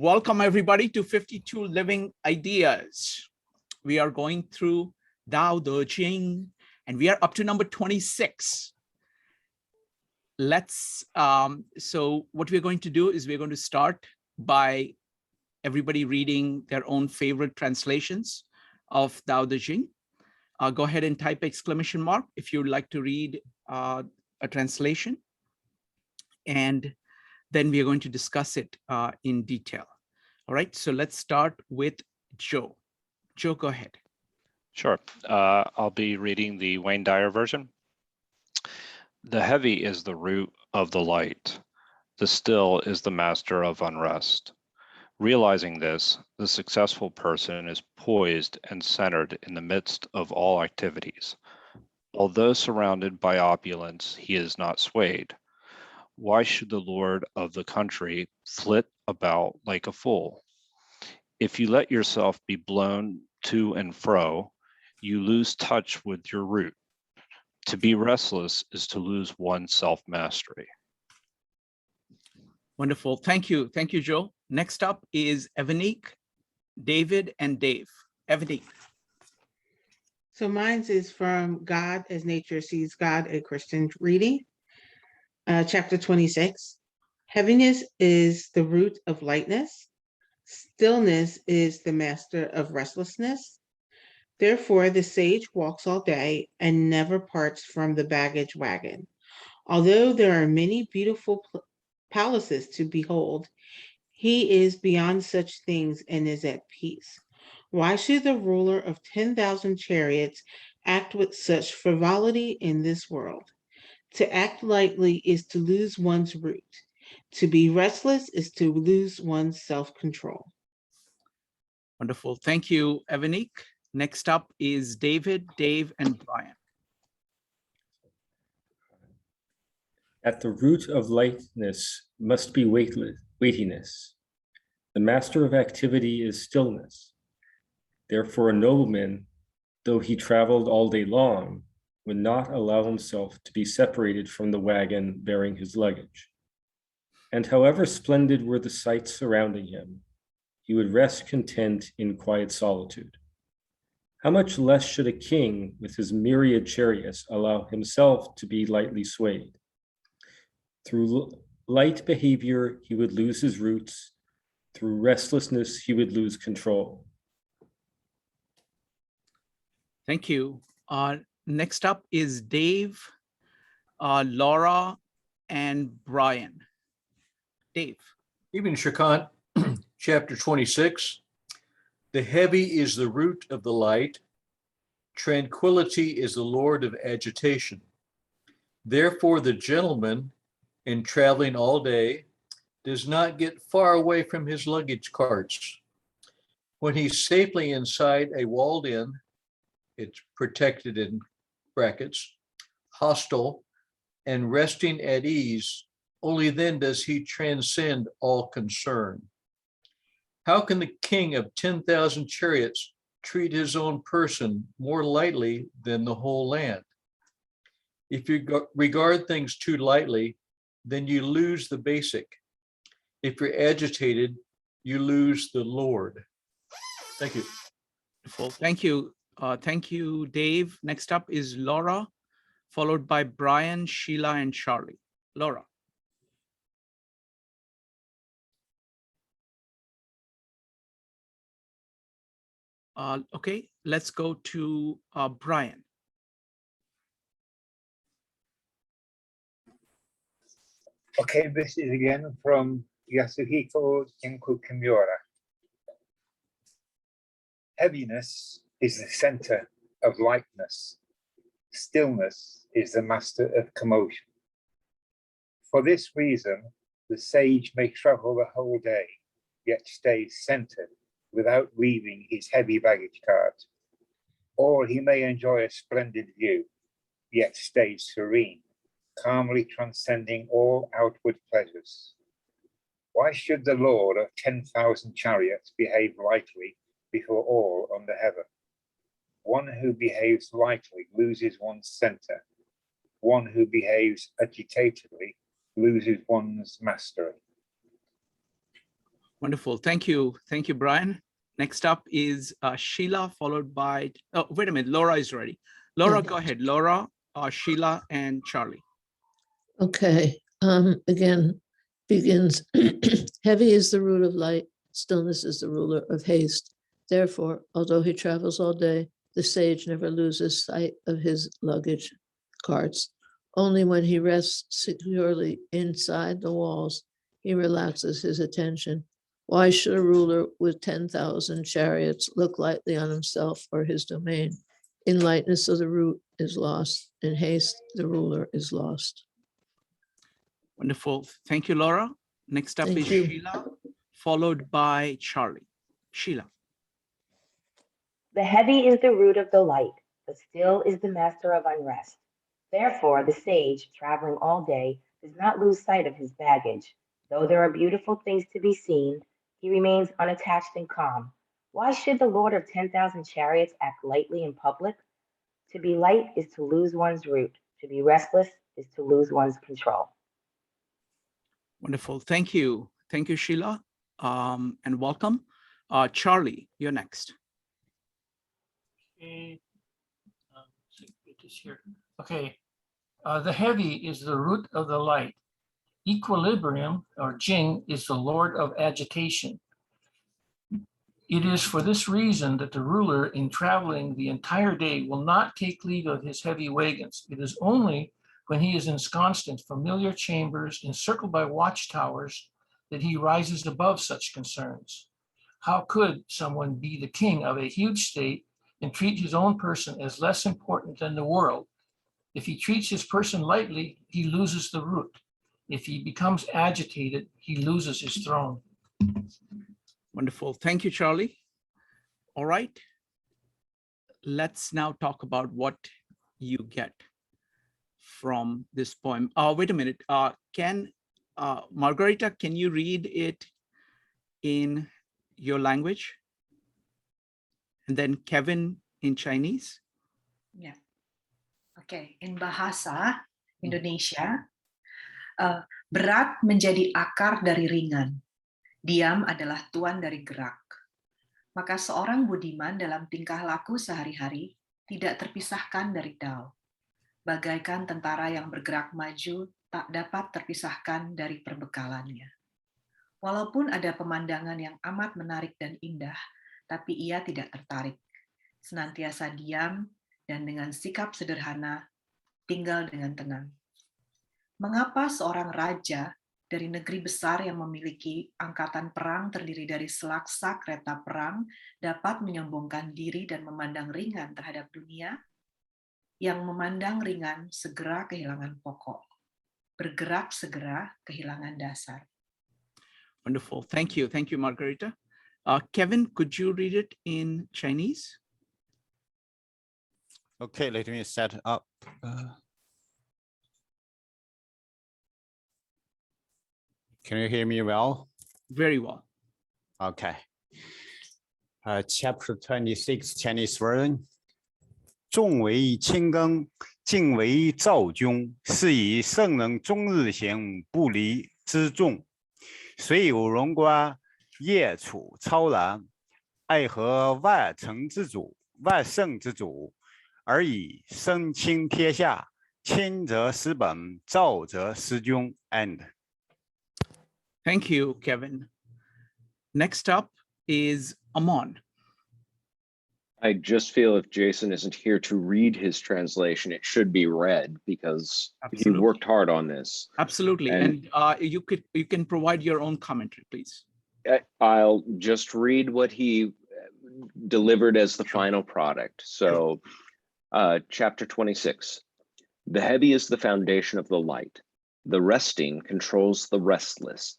Welcome everybody to 52 Living Ideas. We are going through Dao De Jing and we are up to number 26. So what we're going to do is we're going to start by everybody reading their own favorite translations of Dao De Jing. Go ahead and type exclamation mark if you'd like to read a translation. And then we are going to discuss it in detail. All right, so let's start with Joe. Joe, go ahead. Sure. I'll be reading the Wayne Dyer version. The heavy is the root of the light. The still is the master of unrest. Realizing this, the successful person is poised and centered in the midst of all activities. Although surrounded by opulence, he is not swayed. Why should the lord of the country flit about like a fool? If you let yourself be blown to and fro, you lose touch with your root. To be restless is to lose one's self-mastery. Wonderful. Thank you. Thank you, Joe. Next up is Evanique, David, and Dave. Evanique. So mine is from God as Nature Sees God, a Christian reading. Chapter 26. Heaviness is the root of lightness. Stillness is the master of restlessness. Therefore, the sage walks all day and never parts from the baggage wagon. Although there are many beautiful palaces to behold, he is beyond such things and is at peace. Why should the ruler of 10,000 chariots act with such frivolity in this world? To act lightly is to lose one's root. To be restless is to lose one's self-control. Wonderful. Thank you, Evanique. Next up is David, Dave, and Brian. At the root of lightness must be weightiness. The master of activity is stillness. Therefore, a nobleman, though he traveled all day long, would not allow himself to be separated from the wagon bearing his luggage. And however splendid were the sights surrounding him, he would rest content in quiet solitude. How much less should a king with his myriad chariots allow himself to be lightly swayed? Through light behavior, he would lose his roots. Through restlessness, he would lose control. Thank you. Next up is Dave, Laura, and Brian. Dave. Even Shakant, chapter 26. The heavy is the root of the light. Tranquility is the lord of agitation. Therefore, the gentleman, in traveling all day, does not get far away from his luggage carts. When he's safely inside a walled inn, it's protected in brackets, hostel, and resting at ease, only then does he transcend all concern. How can the king of 10,000 chariots treat his own person more lightly than the whole land? If you regard things too lightly, then you lose the basic. If you're agitated, you lose the Lord. Thank you. Well, thank you. Thank you, Dave. Next up is Laura, followed by Brian, Sheila, and Charlie. Laura. Okay, let's go to Brian. Okay, this is again from Yasuhiko Jinku Kimura. Heaviness is the center of lightness. Stillness is the master of commotion. For this reason, the sage may travel the whole day, yet stays centered without leaving his heavy baggage cart. Or he may enjoy a splendid view, yet stays serene, calmly transcending all outward pleasures. Why should the lord of 10,000 chariots behave lightly before all under heaven? One who behaves lightly loses one's center. One who behaves agitatedly loses one's mastery. Wonderful. Thank you. Thank you, Brian. Next up is Sheila, followed by, oh, wait a minute, Laura is ready. Laura, go ahead. Laura, Sheila, and Charlie. Okay, again, begins, heavy is the root of light, stillness is the ruler of haste. Therefore, although he travels all day, the sage never loses sight of his luggage carts. Only when he rests securely inside the walls, he relaxes his attention. Why should a ruler with 10,000 chariots look lightly on himself or his domain? In lightness of the root is lost, in haste the ruler is lost. Wonderful. Thank you, Laura. Next up Thank is you. Sheila, followed by Charlie. Sheila. The heavy is the root of the light, the still is the master of unrest. Therefore, the sage, traveling all day, does not lose sight of his baggage. Though there are beautiful things to be seen, he remains unattached and calm. Why should the Lord of 10,000 chariots act lightly in public? To be light is to lose one's root. To be restless is to lose one's control. Wonderful. Thank you. Thank you, Sheila, and welcome. Charlie, you're next. Okay, it is here. Okay, the heavy is the root of the light. Equilibrium, or Ching, is the lord of agitation. It is for this reason that the ruler, in traveling the entire day, will not take leave of his heavy wagons. It is only when he is ensconced in familiar chambers, encircled by watchtowers, that he rises above such concerns. How could someone be the king of a huge state and treat his own person as less important than the world? If he treats his person lightly, he loses the root. If he becomes agitated, he loses his throne. Wonderful. Thank you, Charlie. All right. Let's now talk about what you get from this poem. Wait a minute. Margarita, can you read it in your language? And then Kevin in Chinese? Ya, oke. In bahasa Indonesia, berat menjadi akar dari ringan. Diam adalah tuan dari gerak. Maka seorang budiman dalam tingkah laku sehari-hari tidak terpisahkan dari Dao. Bagaikan tentara yang bergerak maju tak dapat terpisahkan dari perbekalannya. Walaupun ada pemandangan yang amat menarik dan indah, tapi ia tidak tertarik. Senantiasa diam dan dengan sikap sederhana tinggal dengan tenang. Mengapa seorang raja dari negeri besar yang memiliki angkatan perang terdiri dari selaksa kereta perang dapat menyombongkan diri dan memandang ringan terhadap dunia? Yang memandang ringan segera kehilangan pokok, bergerak segera kehilangan dasar. Wonderful. Thank you. Thank you, Margarita. Kevin, could you read it in Chinese? Okay, let me set up. Can you hear me well? Very well. Okay. Chapter 26, Chinese version. 众为轻耕，静为躁君。是以圣人终日行，不离辎重。虽有荣光，业处超然。爱何万乘之主，万乘之主，而以身轻天下。轻则失本，躁则失君。And Thank you, Kevin. Next up is Amon. I just feel if Jason isn't here to read his translation, it should be read because he worked hard on this. Absolutely. And you can provide your own commentary, please. I'll just read what he delivered as the final product. So chapter 26, the heavy is the foundation of the light. The resting controls the restless.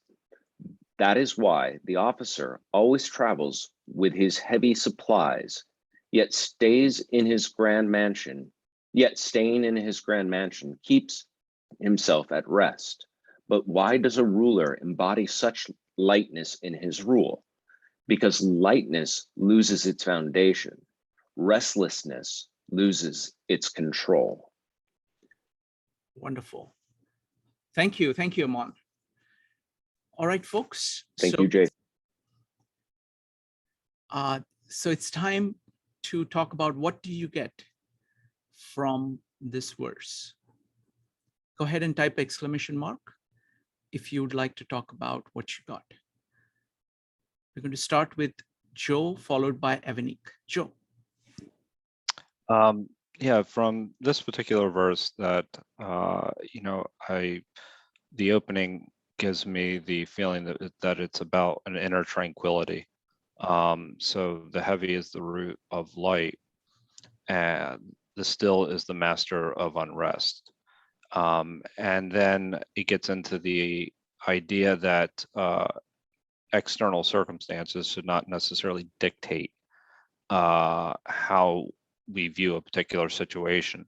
That is why the officer always travels with his heavy supplies, yet staying in his grand mansion keeps himself at rest. But why does a ruler embody such lightness in his rule? Because lightness loses its foundation. Restlessness loses its control. Wonderful. Thank you. Thank you, Amon. All right, folks. Thank you, Jason. So it's time to talk about what do you get from this verse. Go ahead and type exclamation mark if you would like to talk about what you got. We're going to start with Joe, followed by Evanik. Joe. Yeah, from this particular verse that, the opening gives me the feeling that it's about an inner tranquility. So the heavy is the root of light, and the still is the master of unrest. And then it gets into the idea that external circumstances should not necessarily dictate how we view a particular situation.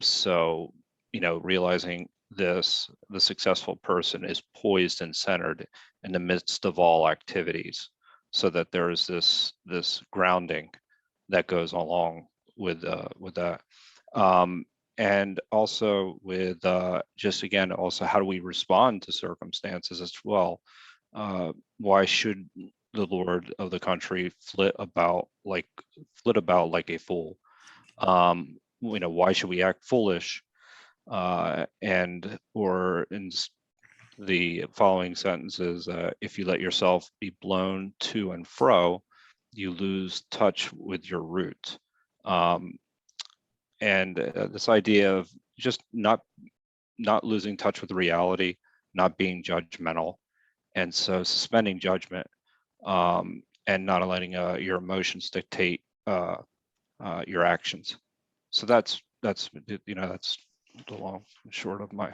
So, realizing this, the successful person is poised and centered in the midst of all activities, so that there is this grounding that goes along with that. And also with just again, also how do we respond to circumstances as well? Why should the lord of the country flit about like a fool? Why should we act foolish? And or in the following sentences, if you let yourself be blown to and fro, you lose touch with your root. And this idea of just not losing touch with reality, not being judgmental, and so suspending judgment, and not letting your emotions dictate your actions. So that's the long and short of my.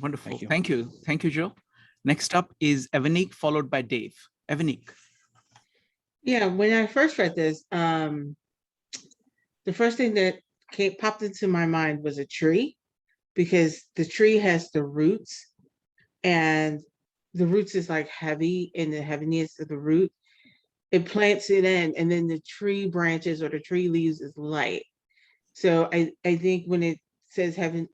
Wonderful. Thank you. Thank you, Joe. Next up is Evanik, followed by Dave. Evanik. Yeah, when I first read this, the first thing that popped into my mind was a tree, because the tree has the roots, and the roots is like heavy, and the heaviness of the root, it plants it in, and then the tree branches or the tree leaves is light. So I think when it says heaven,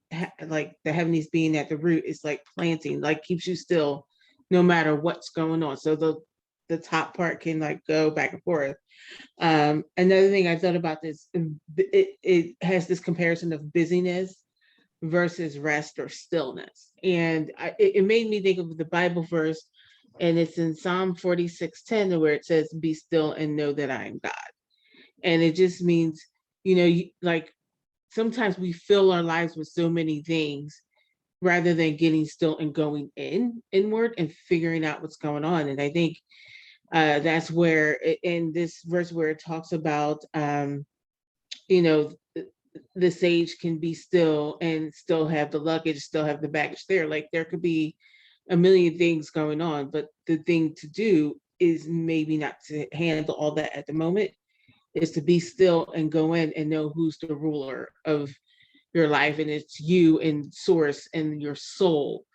like the heaviness being at the root, is like planting, like keeps you still no matter what's going on. So the top part can like go back and forth. Another thing I thought about this, it has this comparison of busyness versus rest or stillness. And it made me think of the Bible verse, and it's in Psalm 46:10, where it says, "Be still and know that I am God." And it just means, like sometimes we fill our lives with so many things rather than getting still and going inward and figuring out what's going on. And I think that's where in this verse where it talks about, the sage can be still and still have the luggage, still have the baggage there. Like there could be a million things going on, but the thing to do is maybe not to handle all that at the moment, is to be still and go in and know who's the ruler of your life, and it's you and source and your soul.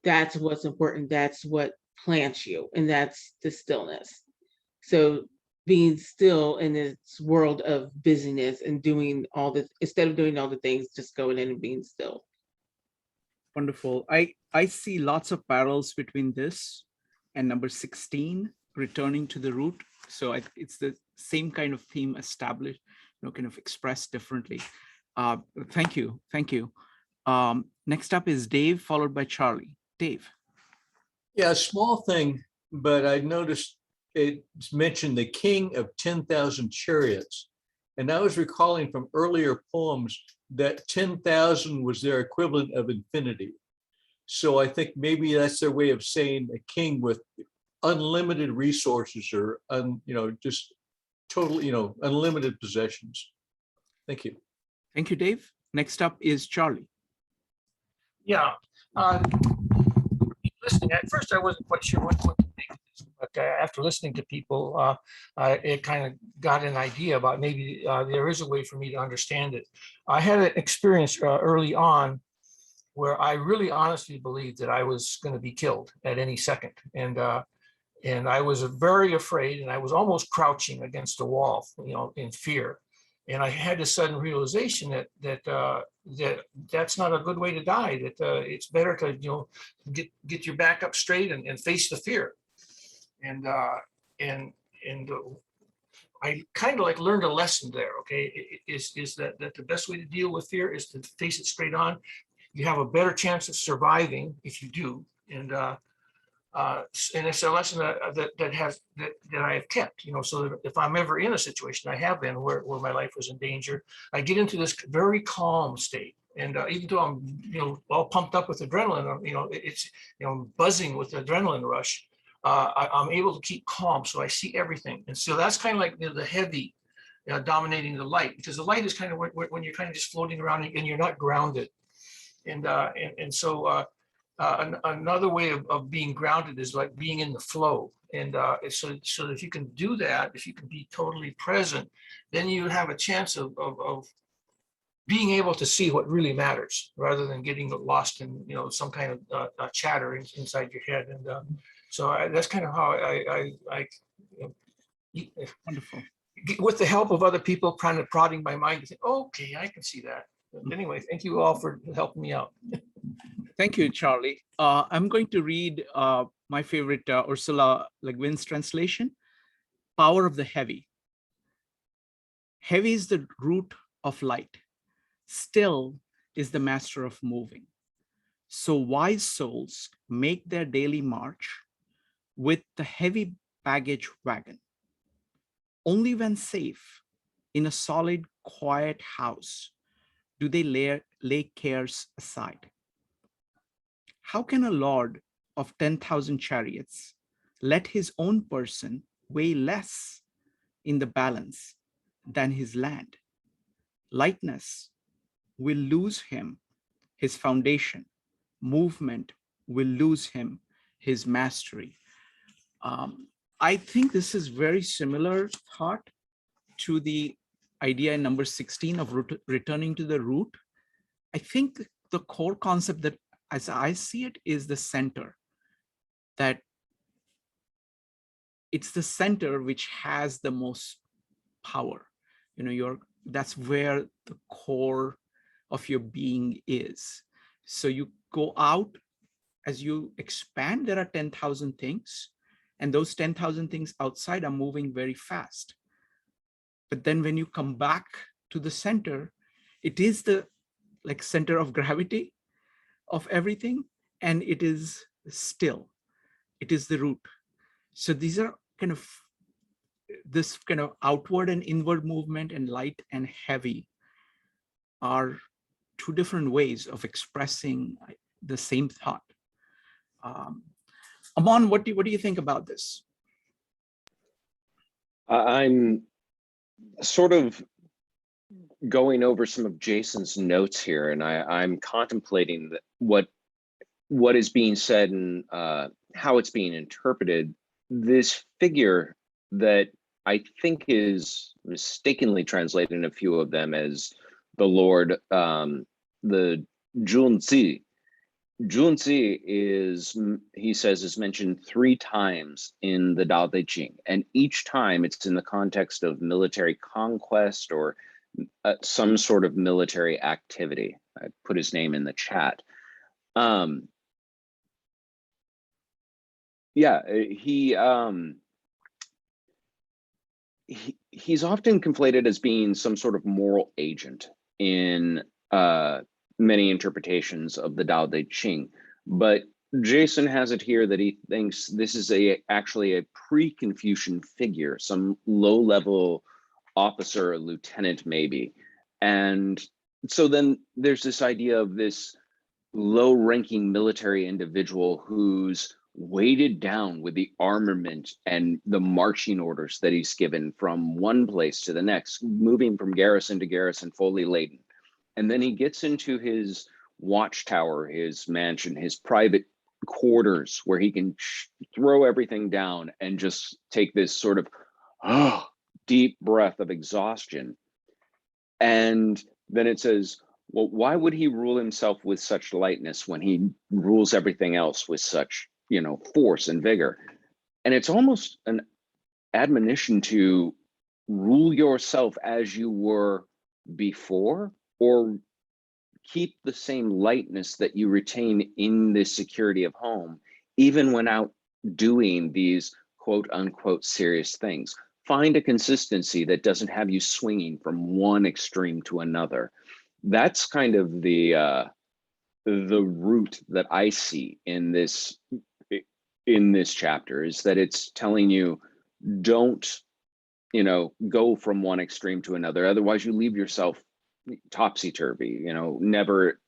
That's what's important. That's what plants you, and that's the stillness. So being still in this world of busyness and doing all this, instead of doing all the things, just going in and being still. Wonderful. I see lots of parallels between this and number 16, returning to the root. So it's the same kind of theme established, kind of expressed differently. Thank you. Thank you. Next up is Dave, followed by Charlie. Dave. Yeah, a small thing, but I noticed it's mentioned the king of 10,000 chariots. And I was recalling from earlier poems that 10,000 was their equivalent of infinity. So I think maybe that's their way of saying a king with unlimited resources, or just total, unlimited possessions. Thank you. Thank you, Dave. Next up is Charlie. Yeah. Listening at first, I wasn't quite sure what to make of this, but after listening to people, it kind of got an idea about maybe there is a way for me to understand it. I had an experience early on where I really honestly believed that I was going to be killed at any second, and I was very afraid, and I was almost crouching against a wall, in fear. And I had a sudden realization that that's not a good way to die. That it's better to get your back up straight and face the fear. And I kind of like learned a lesson there. Okay, is that the best way to deal with fear is to face it straight on. You have a better chance of surviving if you do, and it's a lesson that I have kept. So that if I'm ever in a situation, I have been where my life was in danger, I get into this very calm state. And even though I'm all pumped up with adrenaline, it's buzzing with the adrenaline rush. I'm able to keep calm, so I see everything. And so that's kind of like the heavy dominating the light, because the light is kind of when you're kind of just floating around and you're not grounded. And so another way of being grounded is like being in the flow. And so if you can do that, if you can be totally present, then you have a chance of being able to see what really matters, rather than getting lost in some kind of chatter inside your head. And so that's kind of how I Wonderful. with the help of other people, kind of prodding my mind to think, okay, I can see that. But anyway, thank you all for helping me out. Thank you, Charlie. I'm going to read my favorite Ursula Le Guin's translation, Power of the Heavy. Heavy is the root of light. Still is the master of moving. So wise souls make their daily march with the heavy baggage wagon. Only when safe in a solid, quiet house do they lay cares aside. How can a lord of 10,000 chariots let his own person weigh less in the balance than his land? Lightness will lose him his foundation. Movement will lose him his mastery. I think this is very similar thought to the idea in number 16 of returning to the root. I think the core concept that, as I see it, is the center. That it's the center which has the most power. That's where the core of your being is. So you go out, as you expand, there are 10,000 things, and those 10,000 things outside are moving very fast. But then when you come back to the center, it is the center of gravity of everything, and it is still. It is the root. So these are this kind of outward and inward movement, and light and heavy are two different ways of expressing the same thought. Aman, what do you think about this? I'm sort of going over some of Jason's notes here, and I'm contemplating what is being said and how it's being interpreted. This figure that I think is mistakenly translated in a few of them as the Lord, the Junzi. Junzi he says, is mentioned 3 times in the Dao De Jing, and each time it's in the context of military conquest or some sort of military activity. I put his name in the chat. Yeah, he's often conflated as being some sort of moral agent in many interpretations of the Dao De Jing, but Jason has it here that he thinks this is actually a pre-Confucian figure, some low-level officer, or lieutenant maybe. And so then there's this idea of this low-ranking military individual who's weighted down with the armament and the marching orders that he's given from one place to the next, moving from garrison to garrison, fully laden. And then he gets into his watchtower, his mansion, his private quarters, where he can throw everything down and just take this sort of deep breath of exhaustion. And then it says, well, why would he rule himself with such lightness when he rules everything else with such, force and vigor? And it's almost an admonition to rule yourself as you were before, or keep the same lightness that you retain in the security of home, even when out doing these quote unquote serious things. Find a consistency that doesn't have you swinging from one extreme to another. That's kind of the root that I see in this chapter, is that it's telling you, don't, go from one extreme to another. Otherwise you leave yourself topsy-turvy, never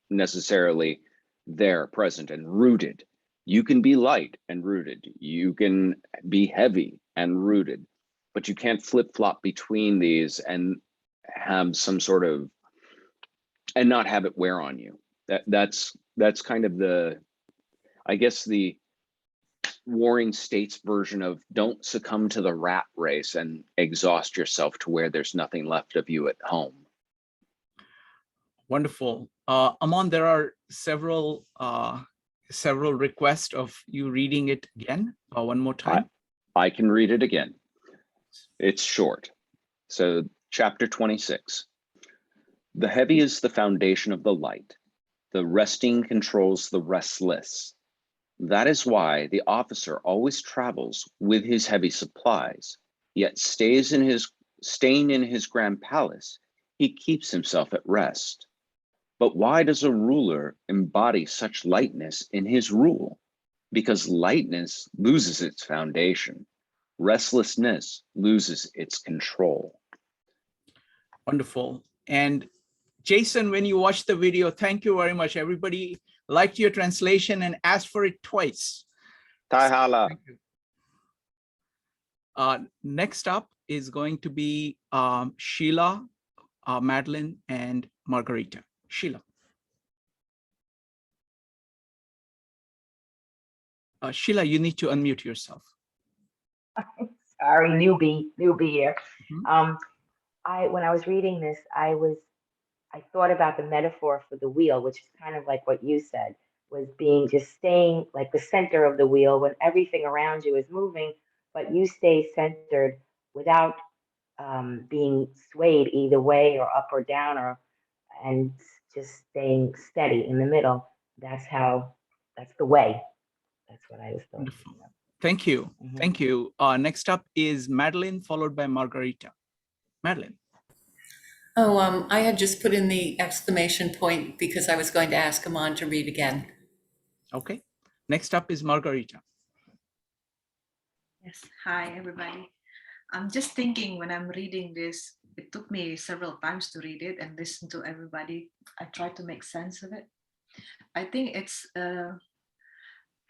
necessarily there, present and rooted. You can be light and rooted. You can be heavy and rooted, but you can't flip-flop between these and have some sort of, and not have it wear on you. That's kind of the, I guess, the Warring States version of don't succumb to the rat race and exhaust yourself to where there's nothing left of you at home. Wonderful. Amon, there are several requests of you reading it again one more time. I can read it again. It's short. So chapter 26. The heavy is the foundation of the light. The resting controls the restless. That is why the officer always travels with his heavy supplies, yet staying in his grand palace, he keeps himself at rest. But why does a ruler embody such lightness in his rule? Because lightness loses its foundation. Restlessness loses its control. Wonderful. And Jason, when you watched the video, thank you very much. Everybody liked your translation and asked for it twice. Taihala. Thank you. Next up is going to be Sheila, Madeline, and Margarita. Sheila. Sheila, you need to unmute yourself. Sorry, newbie here. Mhm. When I was reading this, I thought about the metaphor for the wheel, which is kind of like what you said, was just staying like the center of the wheel when everything around you is moving, but you stay centered without being swayed either way or up or down, and just staying steady in the middle. That's the way. That's what I was thinking. Wonderful. Thank you. Mhm. Thank you. Next up is Madeline, followed by Margarita. Madeline. Oh, I had just put in the exclamation point because I was going to ask Amon to read again. Okay. Next up is Margarita. Yes, hi everybody. I'm just thinking when I'm reading this, it took me several times to read it and listen to everybody. I tried to make sense of it. I think it's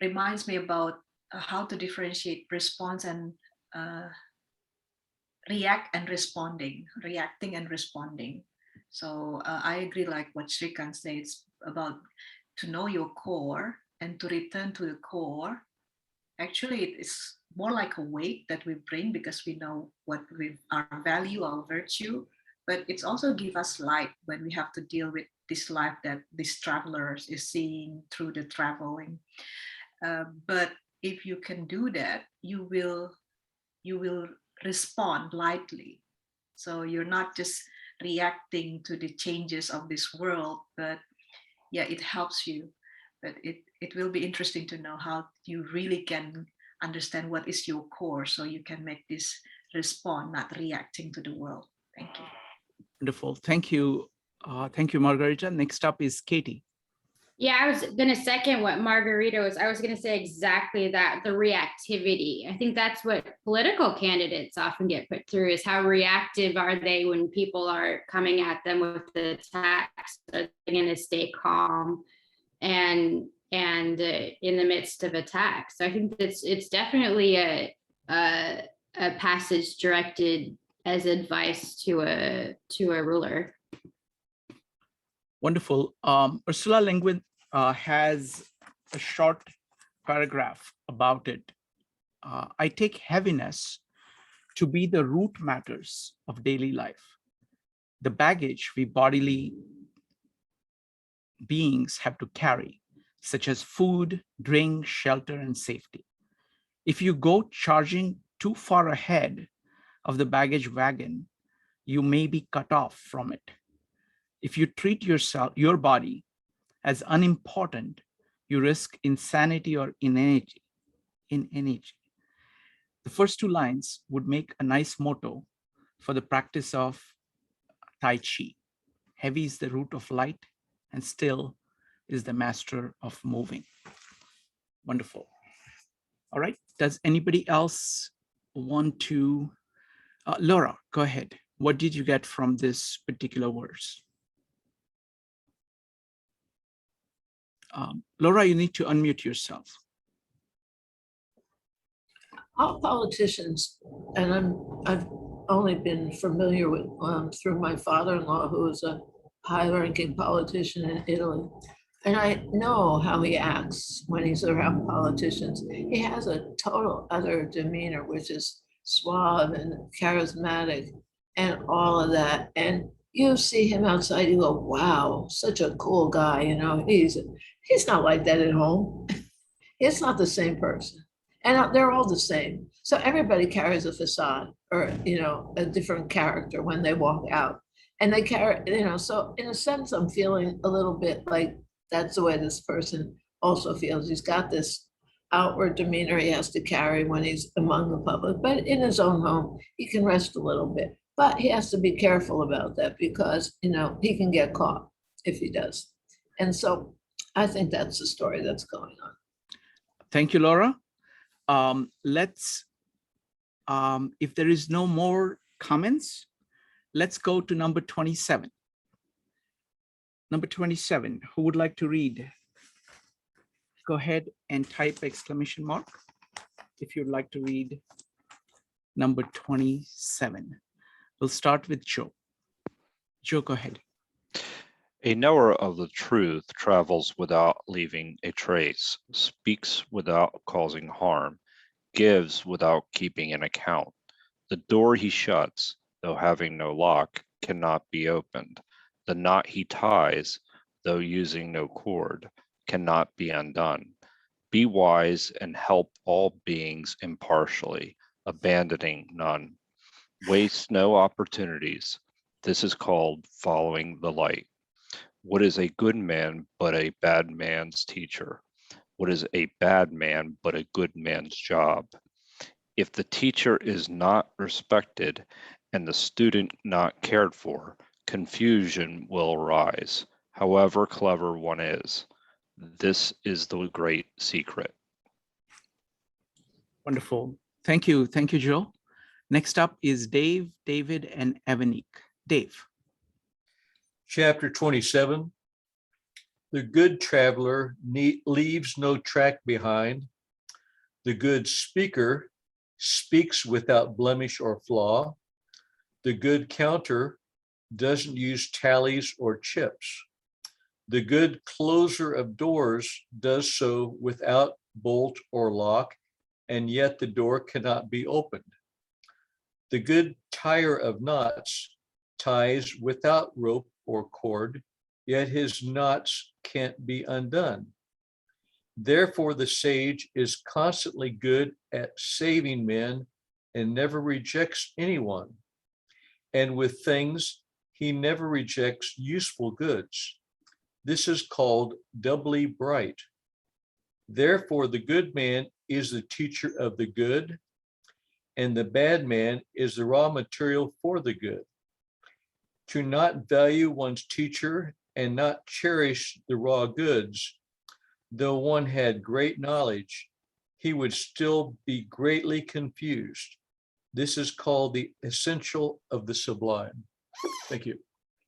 reminds me about how to differentiate response and reacting and responding. So I agree, like what Shrikant said, it's about to know your core and to return to the core. Actually, it's more like a weight that we bring because we know what our value, our virtue, but it's also give us light when we have to deal with this life that this traveler is seeing through the traveling. But if you can do that, you will respond lightly. So you're not just reacting to the changes of this world, but yeah, it helps you. But it will be interesting to know how you really can understand what is your core, so you can make this respond, not reacting to the world. Thank you. Wonderful. Thank you. Thank you, Margarita. Next up is Katie. Yeah, I was going to second what Margarita was. I was going to say exactly that, the reactivity. I think that's what political candidates often get put through, is how reactive are they when people are coming at them with the attacks? Are they going to stay calm and in the midst of attacks? So I think it's definitely a passage directed as advice to a ruler. Wonderful. Ursula Le Guin has a short paragraph about it. I take heaviness to be the root matters of daily life, the baggage we bodily beings have to carry, such as food, drink, shelter, and safety. If you go charging too far ahead of the baggage wagon, you may be cut off from it. If you treat your body as unimportant, you risk insanity or inanity. The first two lines would make a nice motto for the practice of Tai Chi. Heavy is the root of light, and still is the master of moving. Wonderful. All right. Does anybody else want to? Laura, go ahead. What did you get from this particular verse? Laura, you need to unmute yourself. All politicians, and I've only been familiar with through my father-in-law, who is a high-ranking politician in Italy. And I know how he acts when he's around politicians. He has a total other demeanor, which is suave and charismatic and all of that. And you see him outside, you go, wow, such a cool guy. You know, he's not like that at home. It's not the same person. And they're all the same. So everybody carries a facade or, you know, a different character when they walk out. And they carry, you know, so in a sense, I'm feeling a little bit like that's the way this person also feels. He's got this outward demeanor he has to carry when he's among the public, but in his own home, he can rest a little bit. But he has to be careful about that because, you know, he can get caught if he does. And so I think that's the story that's going on. Thank you, Laura. If there is no more comments, let's go to number 27. Number 27, who would like to read? Go ahead and type exclamation mark if you'd like to read number 27. We'll start with Joe. Joe, go ahead. A knower of the truth travels without leaving a trace, speaks without causing harm, gives without keeping an account. The door he shuts, though having no lock, cannot be opened. The knot he ties, though using no cord, cannot be undone. Be wise and help all beings impartially, abandoning none. Waste no opportunities. This is called following the light. What is a good man but a bad man's teacher? What is a bad man but a good man's job? If the teacher is not respected and the student not cared for, confusion will arise, however clever one is. This is the great secret. Wonderful. Thank you. Thank you, Joe. Next up is Dave, David, and Evanik. Dave. Chapter 27. The good traveler leaves no track behind. The good speaker speaks without blemish or flaw. The good counter doesn't use tallies or chips. The good closer of doors does so without bolt or lock, and yet the door cannot be opened. The good tire of knots ties without rope or cord, yet his knots can't be undone. Therefore, the sage is constantly good at saving men and never rejects anyone. And with things, he never rejects useful goods. This is called doubly bright. Therefore, the good man is the teacher of the good, and the bad man is the raw material for the good. To not value one's teacher and not cherish the raw goods, though one had great knowledge, he would still be greatly confused. This is called the essential of the sublime. Thank you.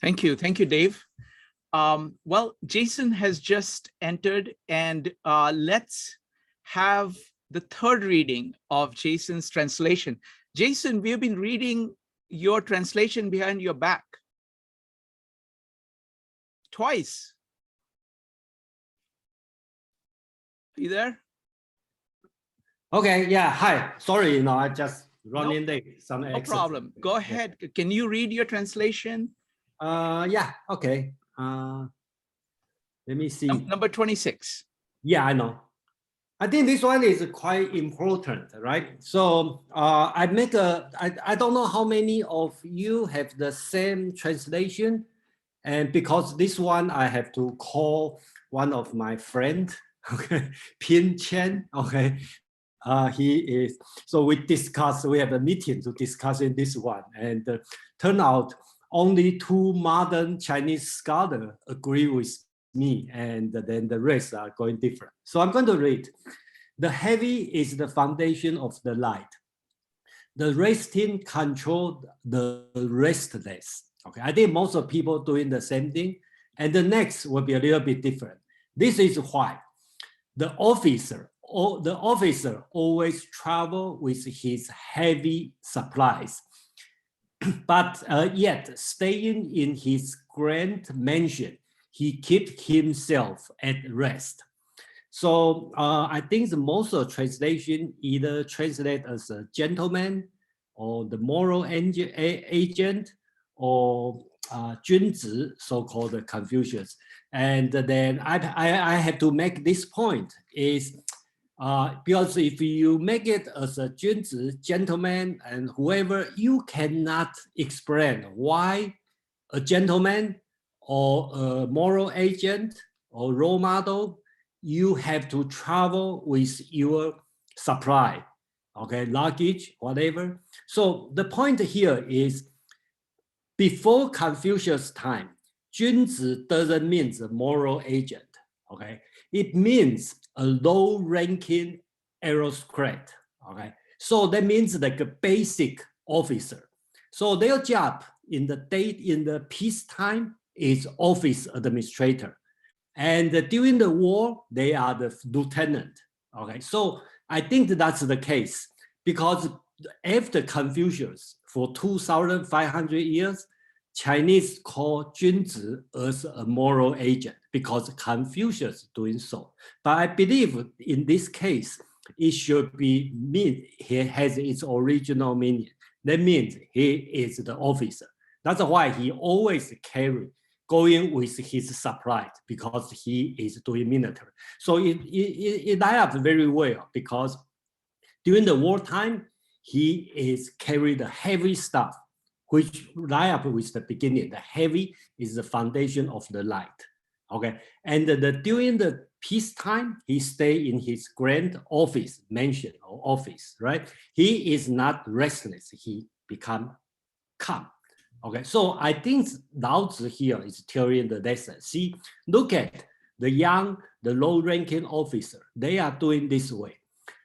Thank you. Thank you, Dave. Well, Jason has just entered, and let's have the third reading of Jason's translation. Jason, we've been reading your translation behind your back twice. Are you there? Okay, yeah, hi. Sorry, I just running late. No problem. Go ahead. Can you read your translation? Yeah, okay. Let me see. Number 26. Yeah, I know. I think this one is quite important, right? So I don't know how many of you have the same translation. And because this one, I have to call one of my friends, okay, Pin Chen, okay. He is, so we have a meeting to discuss in this one, and turn out only 2 modern Chinese scholars agree with me, and then the rest are going different. So I'm going to read. The heavy is the foundation of the light. The resting control the restless. Okay, I think most of people doing the same thing, and the next will be a little bit different. This is why the officer always travel with his heavy supplies, but yet staying in his grand mansion, he keeps himself at rest. So I think the most of translation either translate as a gentleman or the moral agent or 君子, so-called Confucius. And then I have to make this point is because if you make it as a 君子, gentleman, and whoever, you cannot explain why a gentleman or a moral agent or role model, you have to travel with your supply, okay, luggage, whatever. So the point here is, before Confucius' time, 君子 doesn't mean the moral agent, okay? It means a low-ranking aristocrat, okay? So that means like a basic officer. So their job in the peacetime is office administrator. And during the war, they are the lieutenant, okay? So I think that's the case because after Confucius, for 2,500 years, Chinese call 君子 as a moral agent because Confucius doing so. But I believe in this case, it should be mean he has its original meaning. That means he is the officer. That's why he always going with his supply because he is doing military. So it line up very well because during the wartime, he is carrying the heavy stuff, which line up with the beginning. The heavy is the foundation of the light, okay? And during the peacetime, he stay in his grand office, mansion or office, right? He is not restless, he become calm. Okay, so I think Lao Tzu here is telling the lesson. See, look at the young, the low-ranking officer. They are doing this way.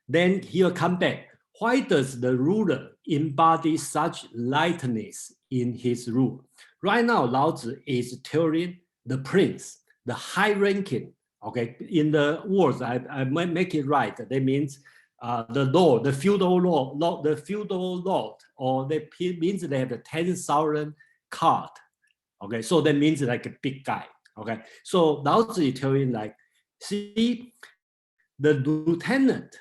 Then he'll come back. Why does the ruler embody such lightness in his rule? Right now, Lao Tzu is telling the prince, the high-ranking. Okay, in the words, I might make it right. That means the lord, the feudal lord, or that means they have the 10,000 card. Okay, so that means like a big guy. Okay, so Lao Tzu is telling like, see, the lieutenant,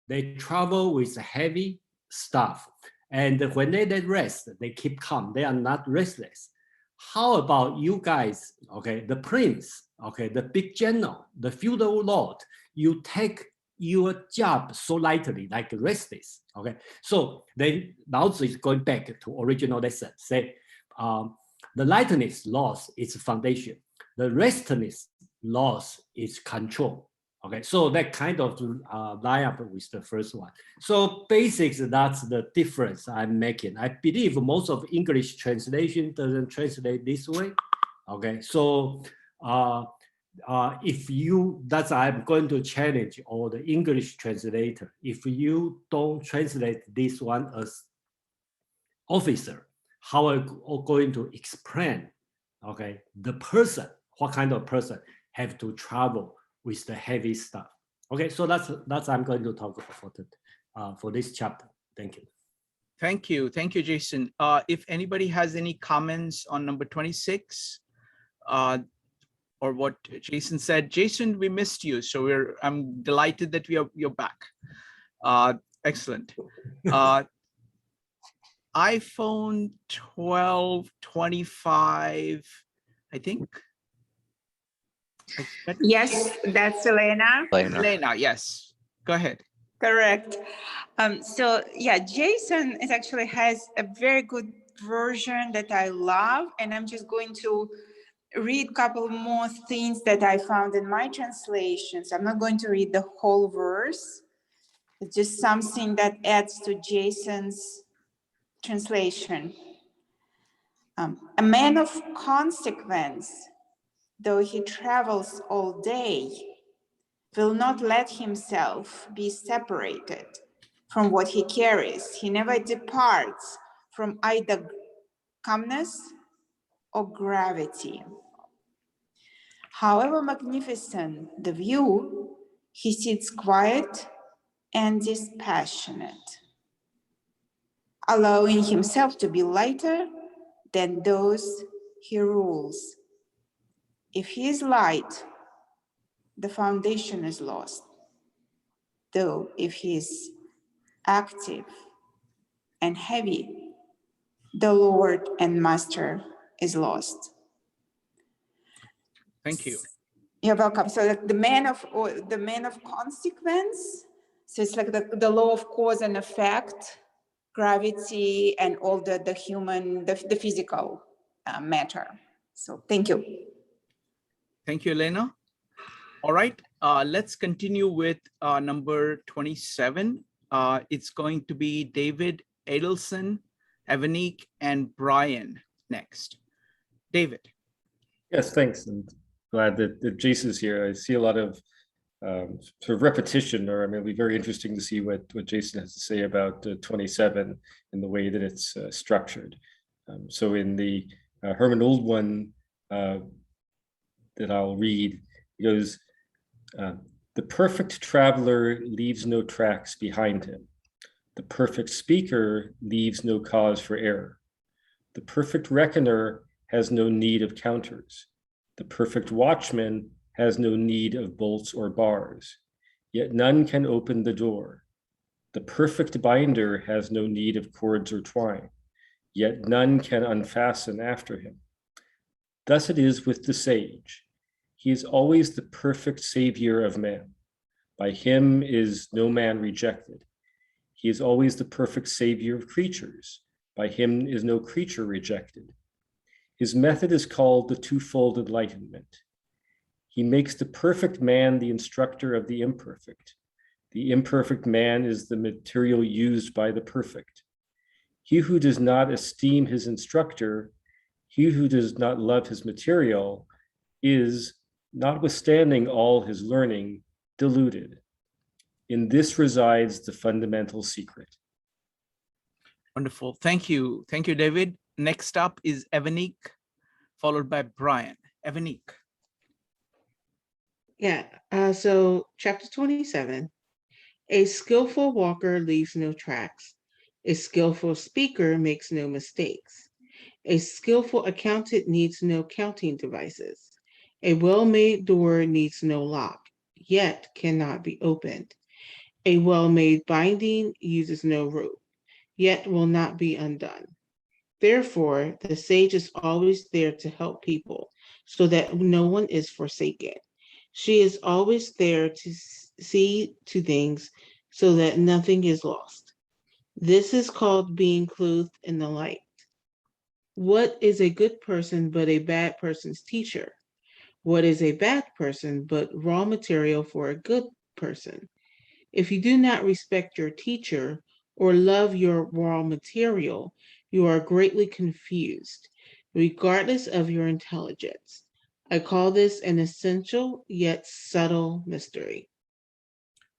they travel with heavy stuff, and when they rest, they keep calm. They are not restless. How about you guys? Okay, the prince, okay, the big general, the feudal lord, you take your job so lightly, like restless. Okay, so then Lao Tzu is going back to original lesson. Say, the lightness loss is foundation. The restlessness loss is control. Okay, so that kind of line up with the first one. So basics, that's the difference I'm making. I believe most of English translation doesn't translate this way. Okay, so if you, I'm going to challenge all the English translator. If you don't translate this one as officer, how are you going to explain, okay, the person, what kind of person have to travel with the heavy stuff? Okay, so that's I'm going to talk about for this chapter. Thank you. Thank you, Jason. If anybody has any comments on number 26, or what Jason said. Jason, we missed you, so I'm delighted that you're back. Excellent. iPhone 12, 25, I think. Yes, that's Elena. Elena, yes. Go ahead. Correct. So yeah, Jason actually has a very good version that I love, and I'm just going to read a couple more things that I found in my translations. I'm not going to read the whole verse, It's just something that adds to Jason's translation. A man of consequence, though he travels all day, will not let himself be separated from what he carries. He never departs from either calmness or gravity. However magnificent the view, he sits quiet and dispassionate, allowing himself to be lighter than those he rules. If he is light, the foundation is lost. Though if he is active and heavy, the Lord and Master is lost. Thank you. You're welcome. So like the man of consequence. So it's like the law of cause and effect, gravity, and all the human, the physical matter. So thank you. Thank you, Elena. All right, let's continue with number 27. It's going to be David, Adelson, Evanique, and Brian next. David. Yes, thanks. And glad that Jason's here. I see a lot of sort of repetition, or I mean, it'll be very interesting to see what Jason has to say about 27 and the way that it's structured. So in the Herman Old one that I'll read, it goes, the perfect traveler leaves no tracks behind him. The perfect speaker leaves no cause for error. The perfect reckoner has no need of counters. The perfect watchman has no need of bolts or bars, yet none can open the door. The perfect binder has no need of cords or twine, yet none can unfasten after him. Thus it is with the sage. He is always the perfect savior of man. By him is no man rejected. He is always the perfect savior of creatures. By him is no creature rejected. His method is called the twofold enlightenment. He makes the perfect man the instructor of the imperfect. The imperfect man is the material used by the perfect. He who does not esteem his instructor, he who does not love his material, is, notwithstanding all his learning, deluded. In this resides the fundamental secret. Wonderful. Thank you. Thank you, David. Next up is Evanique, followed by Brian. Evanique. Yeah, so chapter 27, a skillful walker leaves no tracks. A skillful speaker makes no mistakes. A skillful accountant needs no counting devices. A well-made door needs no lock, yet cannot be opened. A well-made binding uses no rope, yet will not be undone. Therefore, the sage is always there to help people so that no one is forsaken. She is always there to see to things so that nothing is lost. This is called being clothed in the light. What is a good person but a bad person's teacher? What is a bad person but raw material for a good person? If you do not respect your teacher or love your raw material, you are greatly confused, regardless of your intelligence. I call this an essential yet subtle mystery.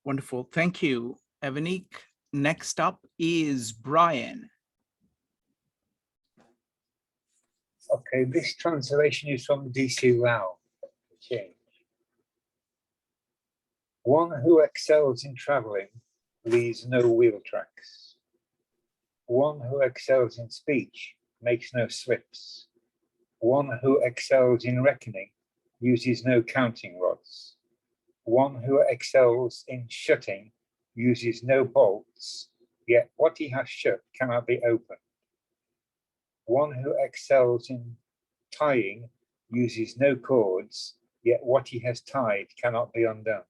Wonderful. Thank you, Evanique. Next up is Brian. Okay, this translation is from D.C. Lau, Ching. One who excels in traveling leaves no wheel tracks. One who excels in speech makes no slips. One who excels in reckoning uses no counting rods. One who excels in shutting uses no bolts, yet what he has shut cannot be opened. One who excels in tying uses no cords, yet what he has tied cannot be undone.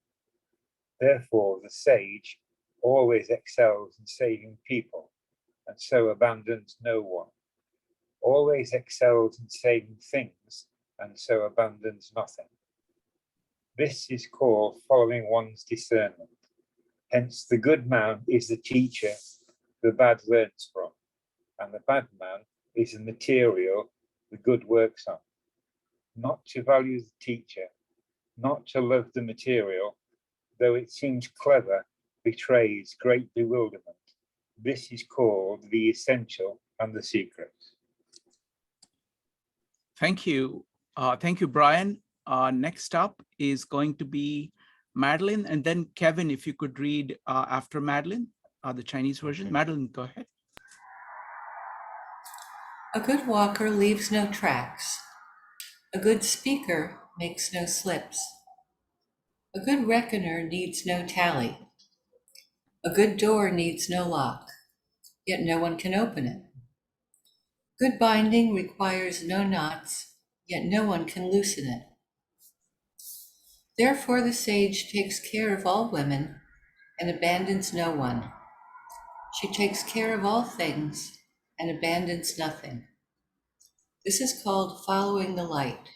Therefore, the sage always excels in saving people, and so abandons no one. Always excels in saving things, and so abandons nothing. This is called following one's discernment. Hence, the good man is the teacher the bad learns from, and the bad man is the material the good works on. Not to value the teacher, not to love the material, though it seems clever, betrays great bewilderment. This is called the essential and the secret. Thank you. Thank you, Brian. Next up is going to be Madeline, and then Kevin, if you could read after Madeline, the Chinese version. Okay. Madeline, go ahead. A good walker leaves no tracks. A good speaker makes no slips. A good reckoner needs no tally. A good door needs no lock, yet no one can open it. Good binding requires no knots, yet no one can loosen it. Therefore the sage takes care of all women and abandons no one. She takes care of all things and abandons nothing. This is called following the light.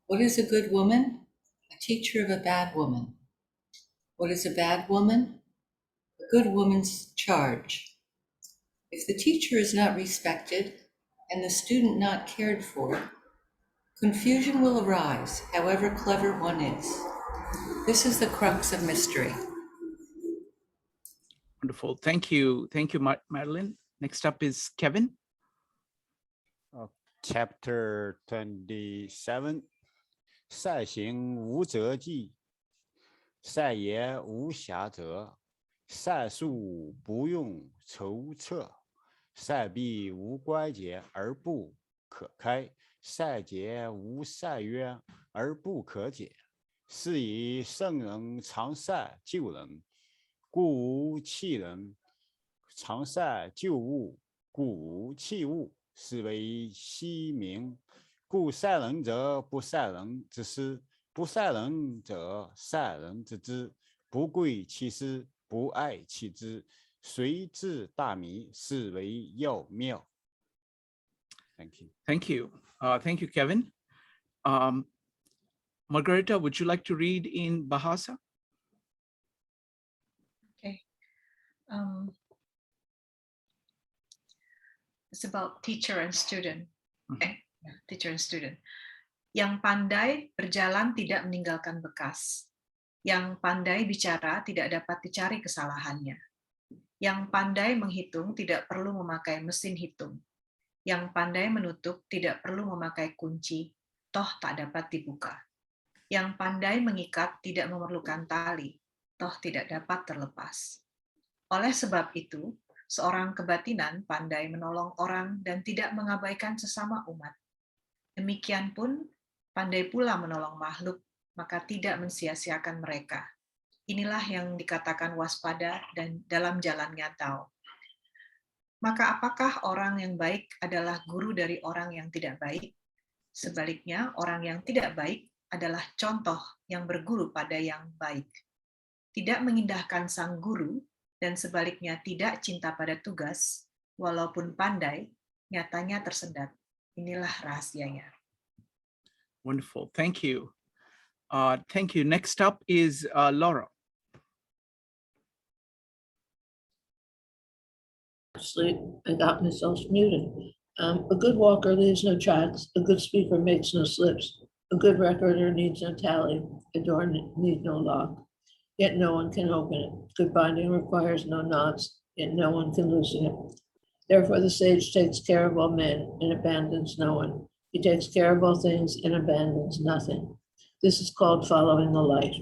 What is a good woman? A teacher of a bad woman. What is a bad woman? A good woman's charge. If the teacher is not respected and the student not cared for, confusion will arise, however clever one is. This is the crux of mystery. Wonderful. Thank you. Thank you, Madeline. Next up is Kevin. Chapter 27. 赛行无辙迹，赛也无暇辙，赛数不用筹策，赛必无乖节而不可开，赛节无赛约而不可解。是以圣人常赛救人，故无弃人；常赛救物，故无弃物。是为昔名。故赛人者，不赛人之师；不赛人者，赛人之知。不贵其师，不爱其知。随智大迷，是为要妙。Thank you. Thank you. Thank you, Kevin. Margarita, would you like to read in Bahasa? Okay. It's about teacher and student. Okay. Teacher and student. Yang pandai berjalan tidak meninggalkan bekas. Yang pandai bicara tidak dapat dicari kesalahannya. Yang pandai menghitung tidak perlu memakai mesin hitung. Yang pandai menutup tidak perlu memakai kunci, toh tak dapat dibuka. Yang pandai mengikat tidak memerlukan tali, toh tidak dapat terlepas. Oleh sebab itu, seorang kebatinan pandai menolong orang dan tidak mengabaikan sesama umat. Demikian pun, pandai pula menolong makhluk, maka tidak mensia-siakan mereka. Inilah yang dikatakan waspada dan dalam jalannya Dao. Maka apakah orang yang baik adalah guru dari orang yang tidak baik? Sebaliknya, orang yang tidak baik adalah contoh yang berguru pada yang baik. Tidak mengindahkan sang guru, dan sebaliknya tidak cinta pada tugas, walaupun pandai, nyatanya tersendat. Inilah rahasianya. Wonderful. Thank you. Thank you. Next up is Laura. I got myself muted. A good walker leaves no tracks. A good speaker makes no slips. A good recorder needs no tally. A door needs no lock, yet no one can open it. Good binding requires no knots, yet no one can loosen it. Therefore the sage takes care of all men and abandons no one. He takes care of all things and abandons nothing. This is called following the light.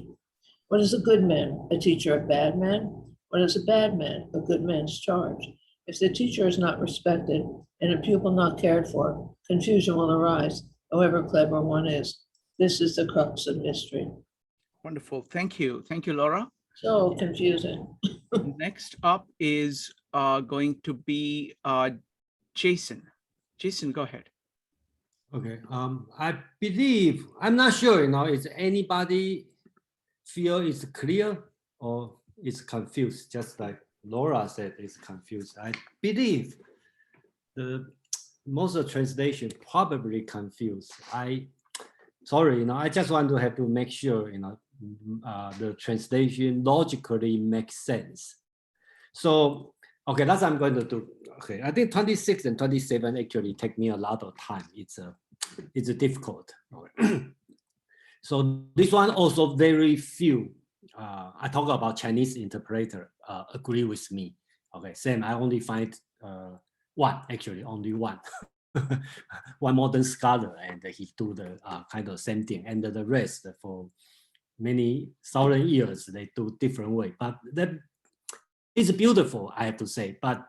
What is a good man? A teacher of bad men? What is a bad man? A good man's charge. If the teacher is not respected and a pupil not cared for, confusion will arise, however clever one is. This is the crux of mystery. Wonderful. Thank you. Thank you, Laura. So confusing. Next up is going to be Jason. Jason, go ahead. Okay. I believe, I'm not sure, is anybody feel it's clear or it's confused, just like Laura said, it's confused. I believe most of the translation probably confused. Sorry, I just want to have to make sure, the translation logically makes sense. So, okay, that's what I'm going to do. Okay, I think 26 and 27 actually take me a lot of time. It's difficult. Okay. So this one also very few. I talk about Chinese interpreter agree with me. Okay, same. I only find one, actually only one. One modern scholar, and he do the kind of same thing, and the rest for many thousand years they do different way. But that is beautiful, I have to say. But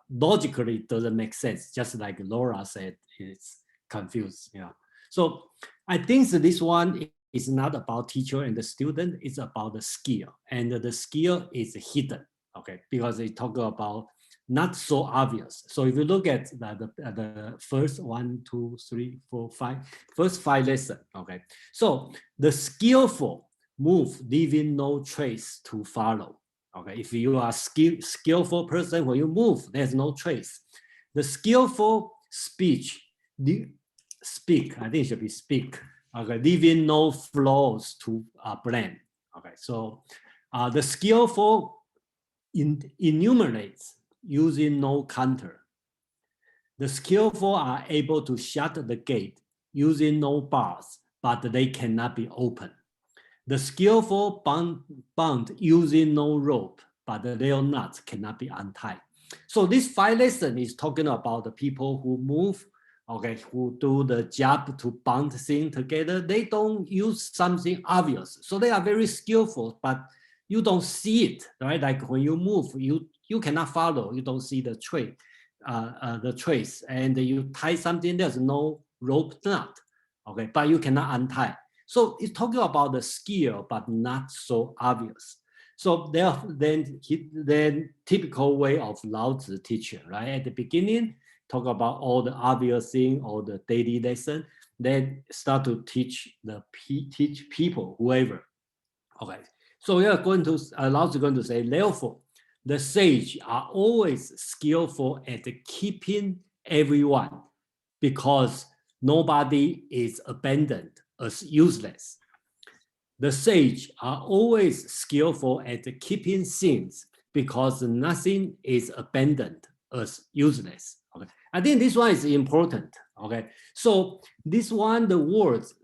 logically it doesn't make sense. Just like Laura said, it's confused. Yeah. So I think that this one is not about teacher and the student. It's about the skill, and the skill is hidden. Okay, because they talk about not so obvious. So if you look at the first 1, 2, 3, 4, 5, first 5 lessons, okay. So the skillful move, leaving no trace to follow. Okay, if you are skillful person, when you move, there's no trace. The skillful speech, speak, I think it should be speak. Okay, leaving no flaws to blame. Okay, so the skillful enumerates, using no counter. The skillful are able to shut the gate using no bars, but they cannot be opened. The skillful bound using no rope, but the little knots cannot be untied. So this 5 lesson is talking about the people who move, okay, who do the job to bound things together. They don't use something obvious. So they are very skillful, but you don't see it, right? Like when you move, you cannot follow. You don't see the trace, and you tie something. There's no rope knot, okay, but you cannot untie. So it's talking about the skill, but not so obvious. So then typical way of Lao Tzu teaching, right? At the beginning, talk about all the obvious thing, all the daily lesson. Then start to teach people, whoever. Okay. So we are going to, Lao Tzu is going to say, therefore, the sage are always skillful at keeping everyone, because nobody is abandoned as useless. The sage are always skillful at keeping things, because nothing is abandoned as useless. Okay, I think this one is important. Okay, so this one, the words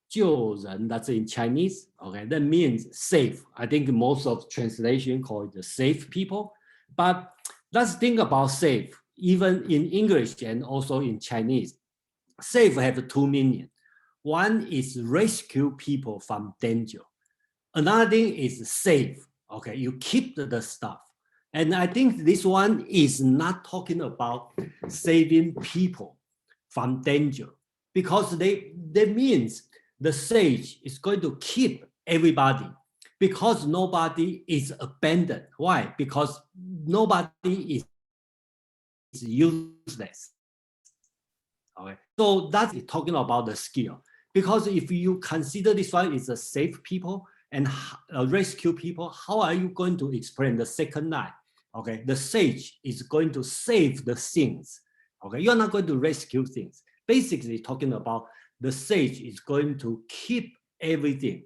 救人, that's in Chinese. Okay, that means safe. I think most of translation call it the safe people. But let's think about safe. Even in English and also in Chinese, safe have 2 meanings. One is rescue people from danger. Another thing is safe. Okay, you keep the stuff. And I think this one is not talking about saving people from danger, because that means the sage is going to keep everybody, because nobody is abandoned. Why? Because nobody is useless. Okay, so that's talking about the skill. Because if you consider this one is a safe people and rescue people, how are you going to explain the second line? Okay, the sage is going to save the things. Okay, you're not going to rescue things. Basically talking about the sage is going to keep everything.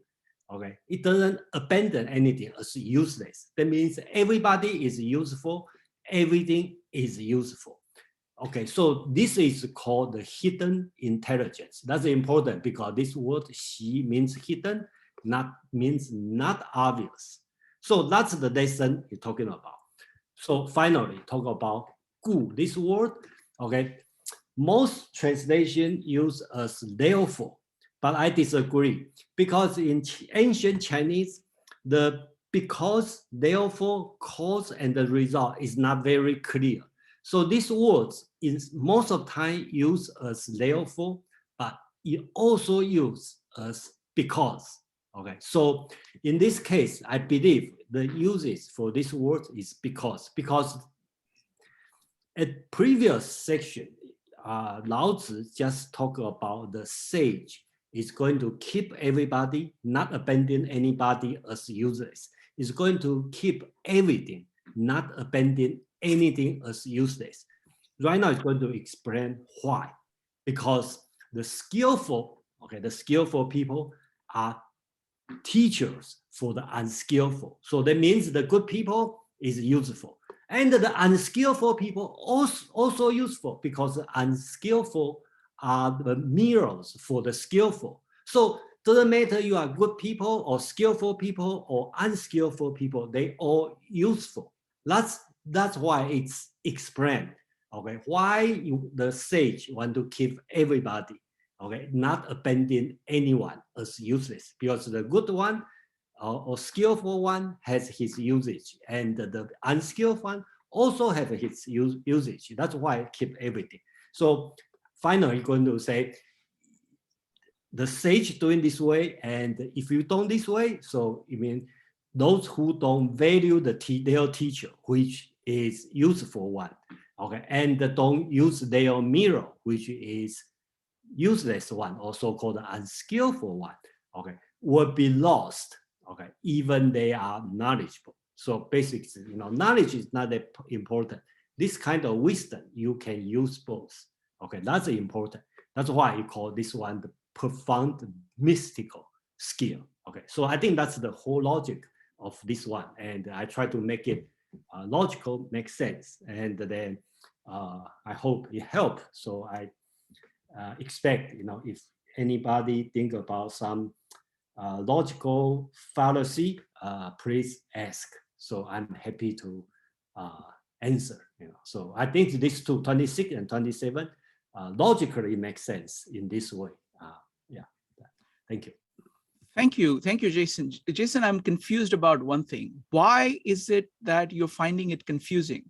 Okay, it doesn't abandon anything as useless. That means everybody is useful, everything is useful. Okay, so this is called the hidden intelligence. That's important, because this word "xi" means hidden, means not obvious. So that's the lesson you're talking about. So finally, talk about "gu." This word, okay, most translation use as therefore, but I disagree, because in ancient Chinese, the because, therefore, cause, and the result is not very clear. So these words is most of the time used as therefore, but it also used as because. Okay, so in this case, I believe the uses for this word is because at previous section, Lao Tzu just talked about the sage is going to keep everybody, not abandon anybody as useless. It's going to keep everything, not abandon anything as useless. Right now, it's going to explain why. Because the skillful, okay, the skillful people are teachers for the unskillful. So that means the good people is useful. And the unskillful people also useful, because the unskillful are the mirrors for the skillful. So doesn't matter you are good people or skillful people or unskillful people, they all useful. That's why it's explained. Okay, why the sage want to keep everybody, okay, not abandon anyone as useless, because the good one or skillful one has his usage, and the unskillful one also have his usage. That's why I keep everything. So finally, going to say the sage doing this way, and if you don't this way, so you mean those who don't value their teacher, which is useful one, okay, and don't use their mirror, which is useless one, or so-called unskillful one, okay, will be lost, okay, even they are knowledgeable. So basically, knowledge is not that important. This kind of wisdom, you can use both, okay, that's important. That's why you call this one the profound mystical skill, okay. So I think that's the whole logic of this one, and I try to make it logical, make sense, and then I hope it helps. So I expect, if anybody think about some logical fallacy, please ask. So I'm happy to answer. So I think these two, 26 and 27, logically make sense in this way. Yeah, thank you. Thank you, Jason. Jason, I'm confused about one thing. Why is it that you're finding it confusing?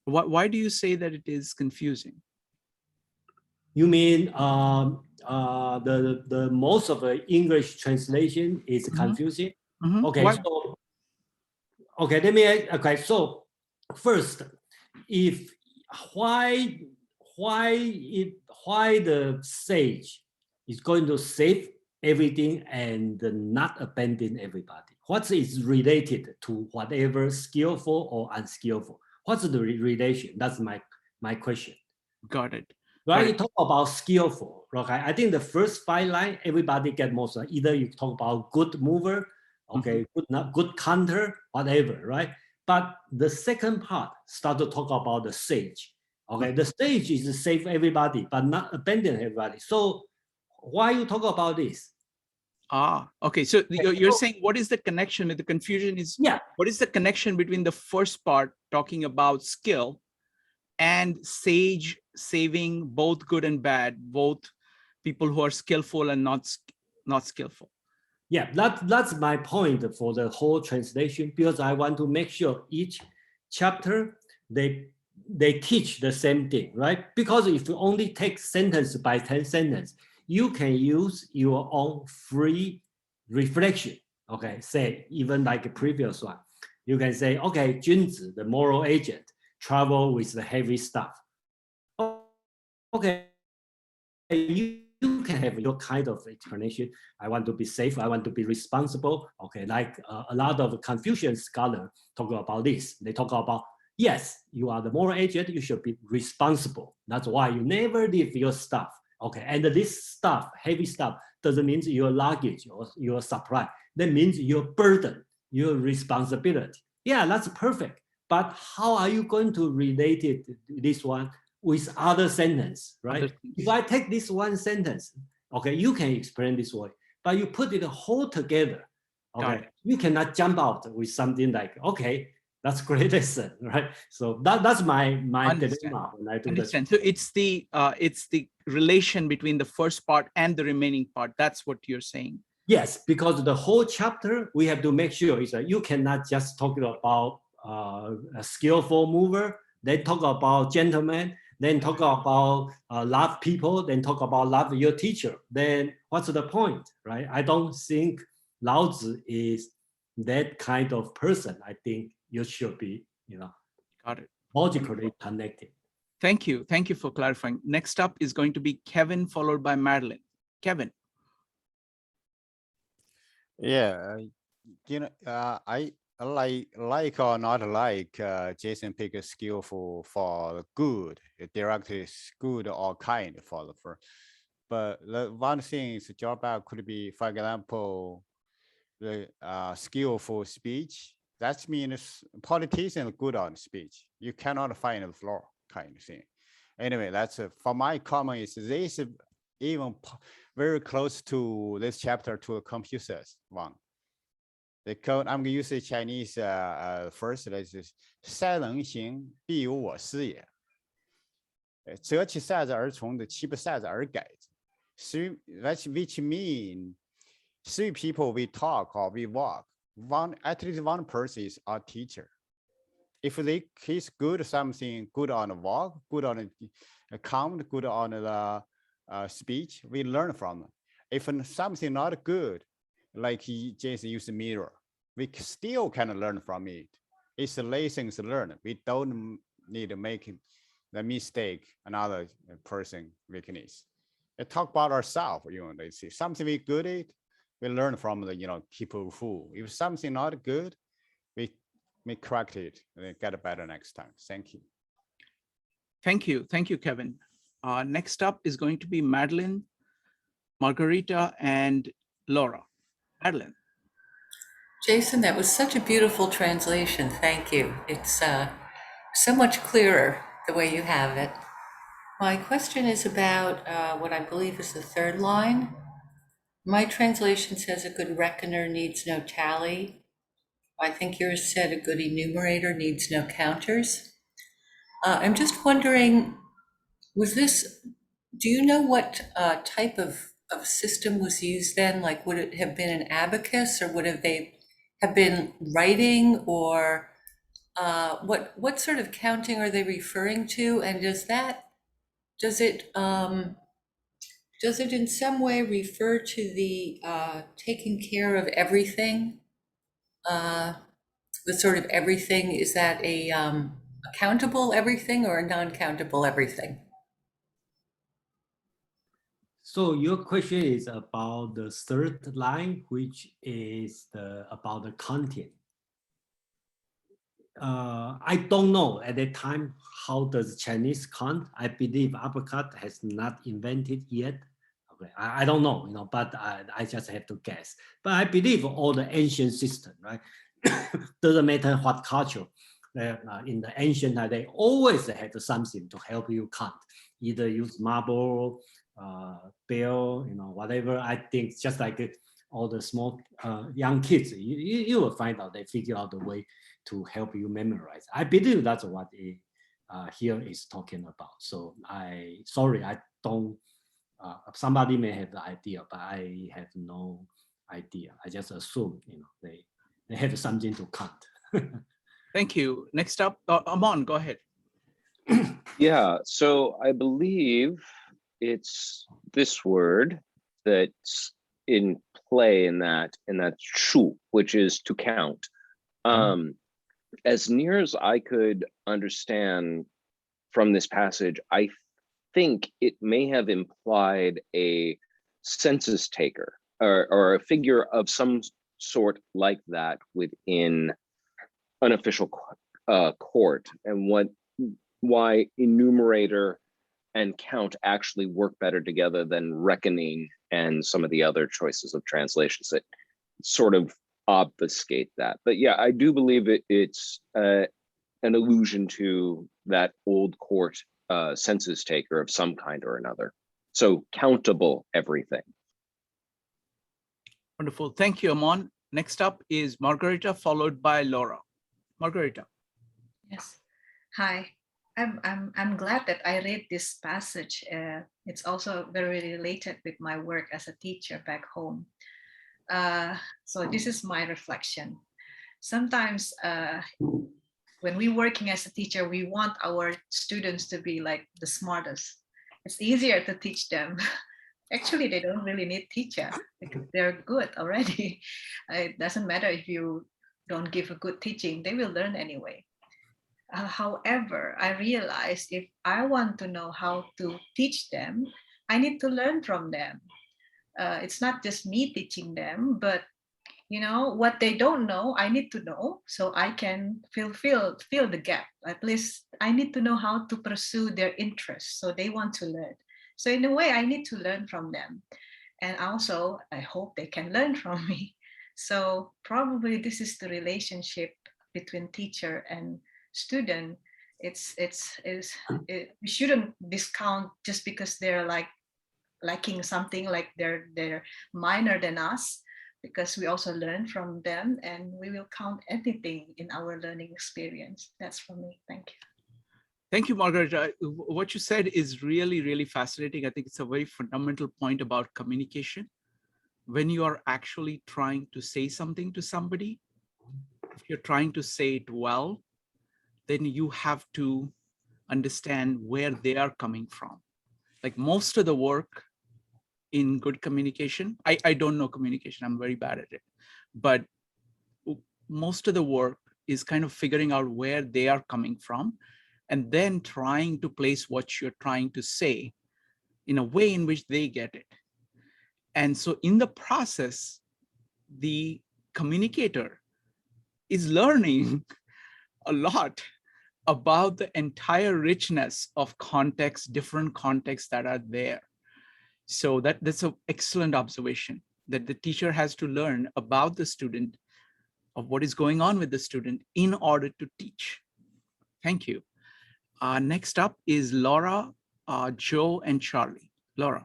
Why do you say that it is confusing? You mean the most of the English translation is confusing? Okay, Why? so okay, let me. Okay, so first, if why the sage is going to save everything and not abandon everybody? What is related to whatever skillful or unskillful? What's the relation? That's my question. Got it. Right, you talk about skillful, okay? I think the first 5 lines, everybody get most of. Either you talk about good mover, okay, good counter, whatever, right? But the second part start to talk about the sage. Okay, the sage is to save everybody, but not abandon everybody. So why you talk about this? Okay. So you're saying, what is the connection? The confusion is, what is the connection between the first part talking about skill and sage saving both good and bad, both people who are skillful and not skillful? Yeah, that's my point for the whole translation, because I want to make sure each chapter they teach the same thing, right? Because if you only take sentence by sentence, you can use your own free reflection. Okay, say even like a previous one, you can say, okay, Junzi, the moral agent, travel with the heavy stuff. Okay, you can have your kind of explanation. I want to be safe. I want to be responsible. Okay, like a lot of Confucian scholars talk about this. They talk about, yes, you are the moral agent. You should be responsible. That's why you never leave your stuff. Okay, and this stuff, heavy stuff, doesn't mean your luggage or your supply. That means your burden, your responsibility. Yeah, that's perfect. But how are you going to relate it, this one, with other sentence, right? If I take this one sentence, okay, you can explain this way, but you put it whole together, okay, you cannot jump out with something like, okay, that's great lesson, right? So that's my dilemma when I do this. So it's the relation between the first part and the remaining part. That's what you're saying. Yes, because the whole chapter we have to make sure is that you cannot just talk about a skillful mover, then talk about gentleman, then talk about love people, then talk about love your teacher. Then what's the point, right? I don't think Lao Tzu is that kind of person. I think you should be, got it, logically connected. Thank you for clarifying. Next up is going to be Kevin, followed by Madeline. Kevin. Yeah, I like or not like Jason pick a skillful for good, directly good or kind for the first. But the one thing is drawback could be, for example, the skillful speech. That means politician good on speech. You cannot find a flaw kind of thing. Anyway, that's for my comment is this even very close to this chapter to Confucius one. The code I'm going to use the Chinese first. This is 三人行，必有我师也。择其善而从之，其不善而改之。Which mean 3 people we talk or we walk. At least one person is our teacher. If he's good something, good on the walk, good on the count, good on the speech, we learn from him. If something not good, like Jason used the mirror, we still can learn from it. It's lessons learned. We don't need to make the mistake another person weakness. We talk about ourselves, they see something we good at, we learn from the people who. If something not good, we correct it and get better next time. Thank you. Thank you, Kevin. Next up is going to be Madeline, Margarita, and Laura. Madeline. Jason, that was such a beautiful translation. Thank you. It's so much clearer the way you have it. My question is about what I believe is the third line. My translation says a good reckoner needs no tally. I think yours said a good enumerator needs no counters. I'm just wondering, do you know what type of system was used then? Like, would it have been an abacus, or would they have been writing, or what sort of counting are they referring to? And does it in some way refer to the taking care of everything? The sort of everything, is that a countable everything or a non-countable everything? So your question is about the third line, which is about the content. I don't know at that time how does Chinese count. I believe uppercut has not invented yet. Okay, I don't know, but I just have to guess. But I believe all the ancient system, right? Doesn't matter what culture. In the ancient time, they always had something to help you count. Either use marble, bell, whatever. I think just like all the small young kids, you will find out they figure out the way to help you memorize. I believe that's what it here is talking about. So I don't. Somebody may have the idea, but I have no idea. I just assume they have something to count. Thank you. Next up, Amon, go ahead. Yeah, so I believe it's this word that's in play in that shu, which is to count. As near as I could understand from this passage, I think it may have implied a census taker or a figure of some sort like that within an official court, and why enumerator and count actually work better together than reckoning and some of the other choices of translations that sort of obfuscate that. But yeah, I do believe it's an allusion to that old court census taker of some kind or another. So countable everything. Wonderful. Thank you, Amon. Next up is Margarita, followed by Laura. Margarita. Yes. Hi. I'm glad that I read this passage. It's also very related with my work as a teacher back home. So this is my reflection. Sometimes when we're working as a teacher, we want our students to be like the smartest. It's easier to teach them. Actually, they don't really need teacher because they're good already. It doesn't matter if you don't give a good teaching, they will learn anyway. However, I realized if I want to know how to teach them, I need to learn from them. It's not just me teaching them, but what they don't know, I need to know so I can fill the gap. At least I need to know how to pursue their interests so they want to learn. So in a way, I need to learn from them. And also, I hope they can learn from me. So probably this is the relationship between teacher and student. We shouldn't discount just because they're like lacking something, like they're minor than us, because we also learn from them, and we will count anything in our learning experience. That's for me. Thank you. Thank you, Margaret. What you said is really, really fascinating. I think it's a very fundamental point about communication. When you are actually trying to say something to somebody, if you're trying to say it well, then you have to understand where they are coming from. Like most of the work in good communication, I don't know communication, I'm very bad at it, but most of the work is kind of figuring out where they are coming from and then trying to place what you're trying to say in a way in which they get it. And so in the process, the communicator is learning a lot about the entire richness of context, different contexts that are there. So that's an excellent observation, that the teacher has to learn about the student, of what is going on with the student in order to teach. Thank you. Next up is Laura, Joe, and Charlie. Laura.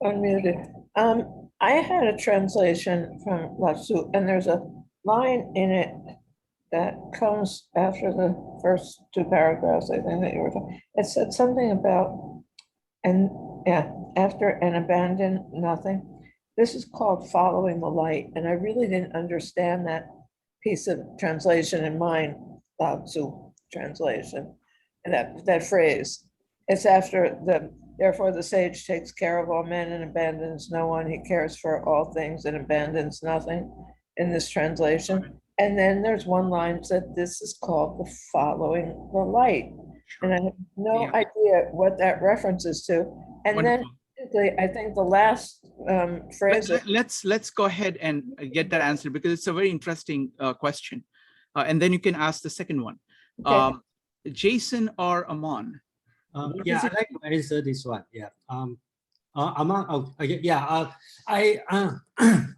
Unmuted. I had a translation from Lao Tzu, and there's a line in it that comes after the first two paragraphs, I think that you were talking. It said something about, and yeah, after and abandon nothing. This is called following the light, and I really didn't understand that piece of translation in mine, Lao Tzu translation, and that phrase. It's after therefore the sage takes care of all men and abandons no one. He cares for all things and abandons nothing in this translation. And then there's one line that this is called the following the light. And I have no idea what that references to. And Wonderful. then I think the last phrase. Let's go ahead and get that answer, because it's a very interesting question. And then you can ask the second one. Okay. Jason or Aman? Yeah, I'd like to answer this one. Yeah.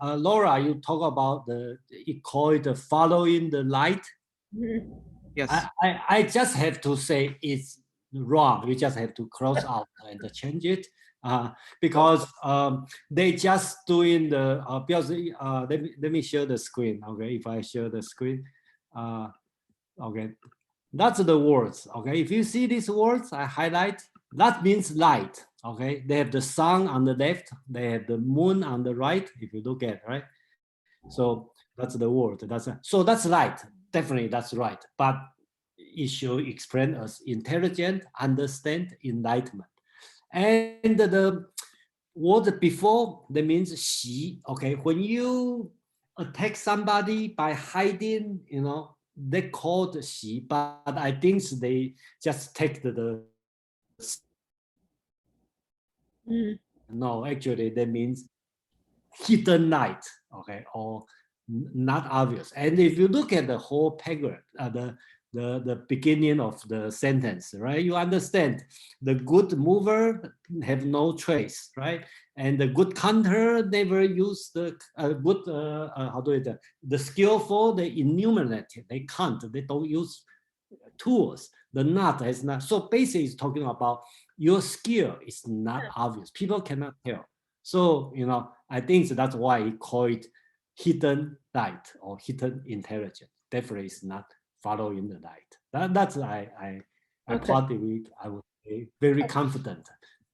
Laura, you talk about you call it following the light. Yes. I just have to say it's wrong. You just have to cross out and change it because they just doing the because let me share the screen. Okay, if I share the screen, okay. That's the words, okay? If you see these words, I highlight, that means light, okay? They have the sun on the left, they have the moon on the right, if you look at, right? So that's the word, so that's light, definitely that's right. But it should explain us intelligent, understand, enlightenment. And the word before, that means xi, okay? When you attack somebody by hiding, you know, they call the xi, but I think they just take the no, actually that means hidden light, okay, or not obvious. And if you look at the whole paragraph, the beginning of the sentence, right, you understand the good mover have no trace, right? And the good counter never use the good, how do it, the skillful, they enumerate, they count, they don't use tools. The not is not, so basically it's talking about your skill is not obvious. People cannot tell. So, you know, I think that's why he call it hidden light or hidden intelligence. Definitely is not following the light. That's I probably I would say very confident.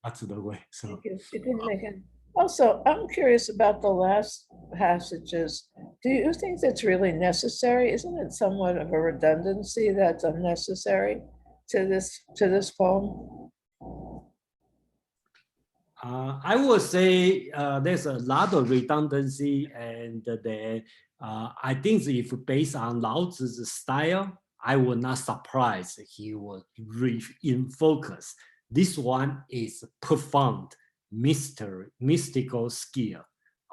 That's the way. So it didn't make it. Also, I'm curious about the last passages. Do you think that's really necessary? Isn't it somewhat of a redundancy that's unnecessary to this poem? I would say there's a lot of redundancy, and I think if based on Lao Tzu's style, I would not surprise he would in focus. This one is profound, mystical skill.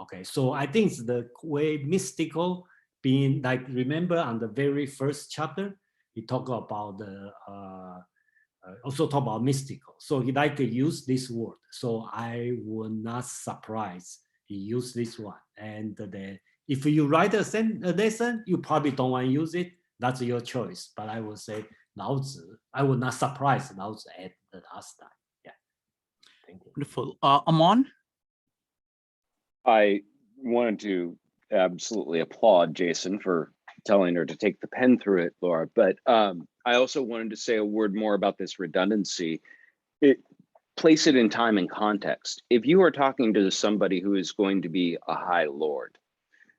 Okay, so I think the way mystical being, like, remember on the very first chapter, he talked about the also talk about mystical. So he like to use this word. So I was not surprised he used this one. And if you write a lesson, you probably don't want to use it. That's your choice. But I would say Lao Tzu. I was not surprised Lao Tzu at the last time. Yeah. Thank you. Wonderful. Amon? I wanted to absolutely applaud Jason for telling her to take the pen through it, Laura, but I also wanted to say a word more about this redundancy. Place it in time and context. If you are talking to somebody who is going to be a high lord,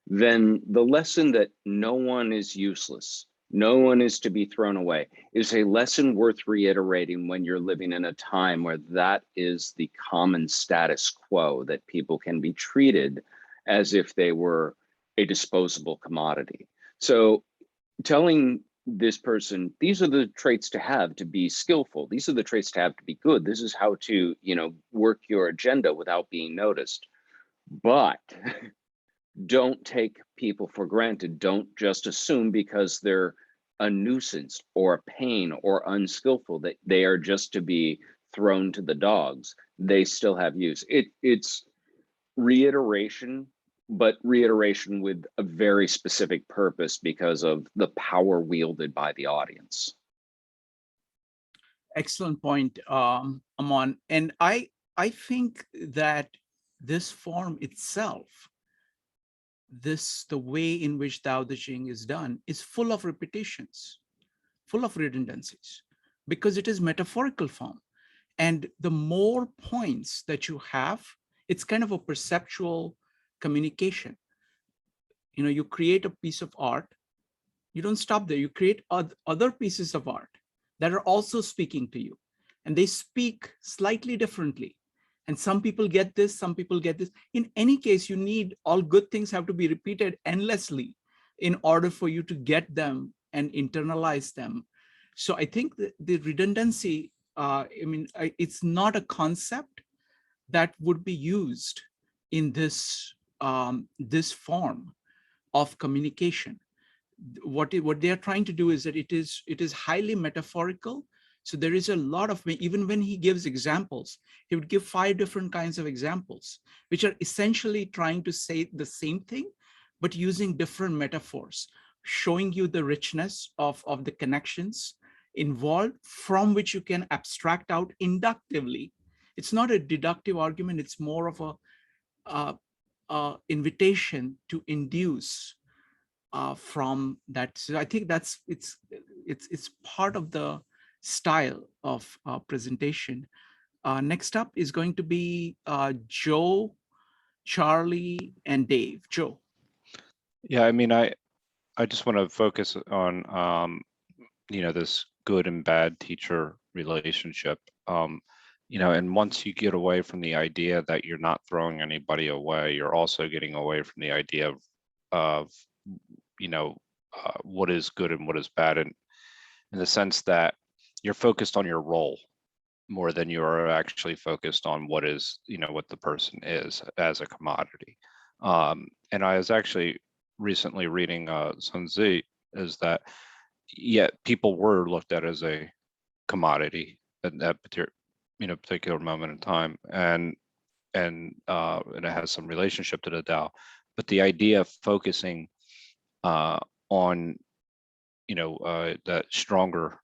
then the lesson that no one is useless, no one is to be thrown away, is a lesson worth reiterating when you're living in a time where that is the common status quo, that people can be treated as if they were a disposable commodity. So telling this person, these are the traits to have to be skillful. These are the traits to have to be good. This is how to, work your agenda without being noticed. But don't take people for granted. Don't just assume because they're a nuisance or a pain or unskillful that they are just to be thrown to the dogs. They still have use. It's reiteration, but reiteration with a very specific purpose because of the power wielded by the audience. Excellent point, Amon. And I think that this form itself, the way in which Dao De Jing is done, is full of repetitions, full of redundancies, because it is metaphorical form. And the more points that you have, it's kind of a perceptual communication. You create a piece of art, you don't stop there, you create other pieces of art that are also speaking to you, and they speak slightly differently. And some people get this, some people get this. In any case, you need, all good things have to be repeated endlessly in order for you to get them and internalize them. So I think the redundancy, it's not a concept that would be used in this form of communication. What they are trying to do is that it is highly metaphorical. So there is a lot of, even when he gives examples, he would give 5 different kinds of examples, which are essentially trying to say the same thing, but using different metaphors, showing you the richness of the connections involved, from which you can abstract out inductively. It's not a deductive argument, it's more of a invitation to induce from that. So I think it's part of the style of presentation. Next up is going to be Joe, Charlie, and Dave. Joe. Yeah, I just want to focus on this good and bad teacher relationship. And once you get away from the idea that you're not throwing anybody away, you're also getting away from the idea of what is good and what is bad, and in the sense that you're focused on your role more than you are actually focused on what is, what the person is as a commodity. And I was actually recently reading Sun Tzu, is that yet people were looked at as a commodity at that particular moment in time, and it has some relationship to the Tao, but the idea of focusing on that stronger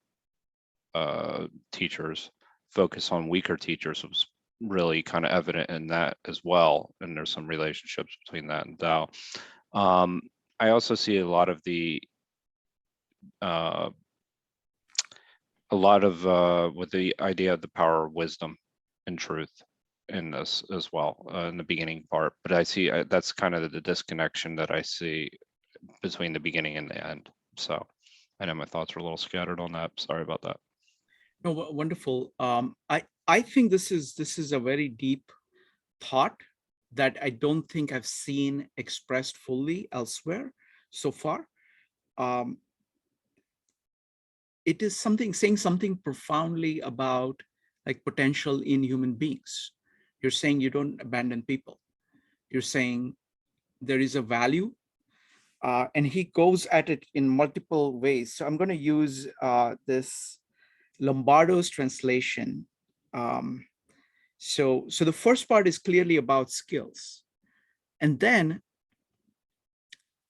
teachers focus on weaker teachers was really kind of evident in that as well, and there's some relationships between that and Tao. I also see a lot of with the idea of the power of wisdom and truth in this as well, in the beginning part, but I see that's kind of the disconnection that I see between the beginning and the end. So I know my thoughts are a little scattered on that. Sorry about that. No, wonderful. I think this is a very deep thought that I don't think I've seen expressed fully elsewhere so far. It is saying something profoundly about like potential in human beings. You're saying you don't abandon people. You're saying there is a value, and he goes at it in multiple ways. So I'm going to use this Lombardo's translation. So the first part is clearly about skills. And then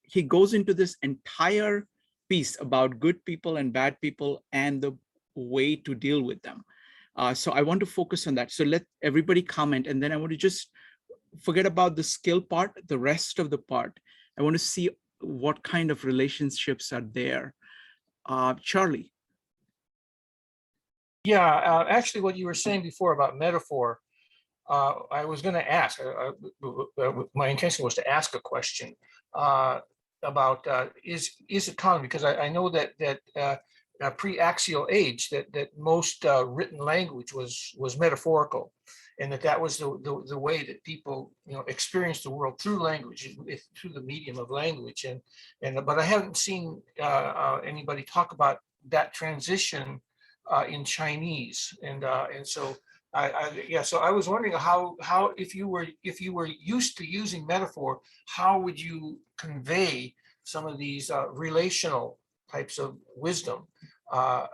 he goes into this entire piece about good people and bad people and the way to deal with them. So I want to focus on that. So let everybody comment, and then I want to just forget about the skill part, the rest of the part. I want to see what kind of relationships are there. Charlie. Yeah, actually what you were saying before about metaphor, I was going to ask, my intention was to ask a question about is it common, because I know that pre-axial age that most written language was metaphorical, and that was the way that people experienced the world through language, through the medium of language, but I haven't seen anybody talk about that transition in Chinese, and so so I was wondering how if you were used to using metaphor, how would you convey some of these relational types of wisdom? And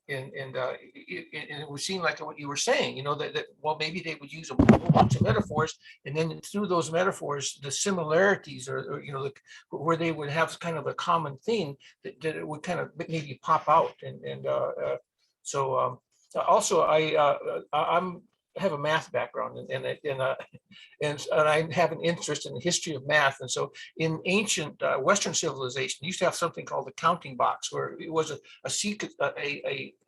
it would seem like what you were saying, that well, maybe they would use a whole bunch of metaphors, and then through those metaphors, the similarities, or where they would have kind of a common theme that it would kind of maybe pop out, so also I have a math background, and I have an interest in the history of math, and so in ancient Western civilization, you used to have something called the counting box, where it was a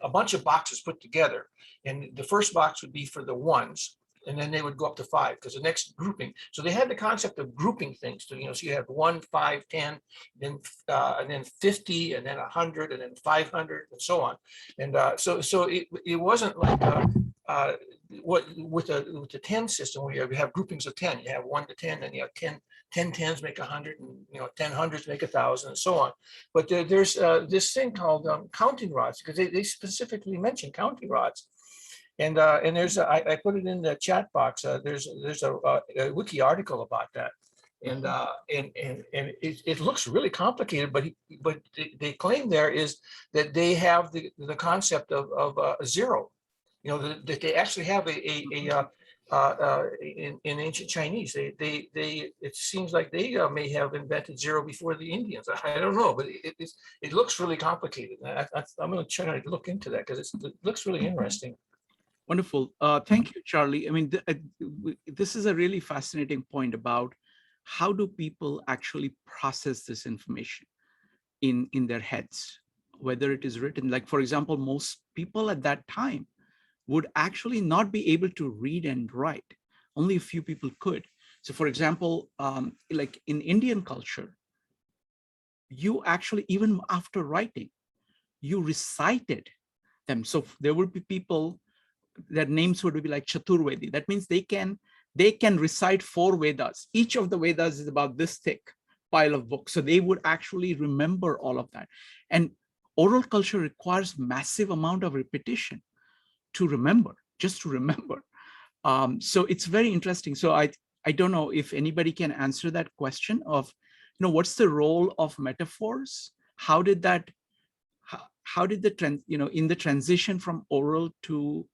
bunch of boxes put together, and the first box would be for the ones, and then they would go up to 5 because the next grouping. So they had the concept of grouping things. So so you have 1, 5, 10, and then 50, and then 100, and then 500, and so on. And so it wasn't like what with the 10 system, where you have groupings of 10. You have 1 to 10, and you have 10 tens make 100, and 10 hundreds make 1,000, and so on. But there's this thing called counting rods, because they specifically mention counting rods. And there's I put it in the chat box. There's a wiki article about that, and it looks really complicated. But they claim there is that they have the concept of a zero. That they actually have in ancient Chinese. They it seems like they may have invented zero before the Indians. I don't know, but it looks really complicated. I'm going to try to look into that, because it looks really interesting. Wonderful. Thank you, Charlie. I mean, this is a really fascinating point about how do people actually process this information in their heads, whether it is written. Like, for example, most people at that time would actually not be able to read and write. Only a few people could. So, for example, like in Indian culture, you actually, even after writing, you recited them. So there would be people, their names would be like Chaturvedi. That means they can recite 4 Vedas. Each of the Vedas is about this thick pile of books. So they would actually remember all of that. And oral culture requires massive amount of repetition to remember, just to remember. So it's very interesting. So I don't know if anybody can answer that question of, what's the role of metaphors? How did the in the transition from oral to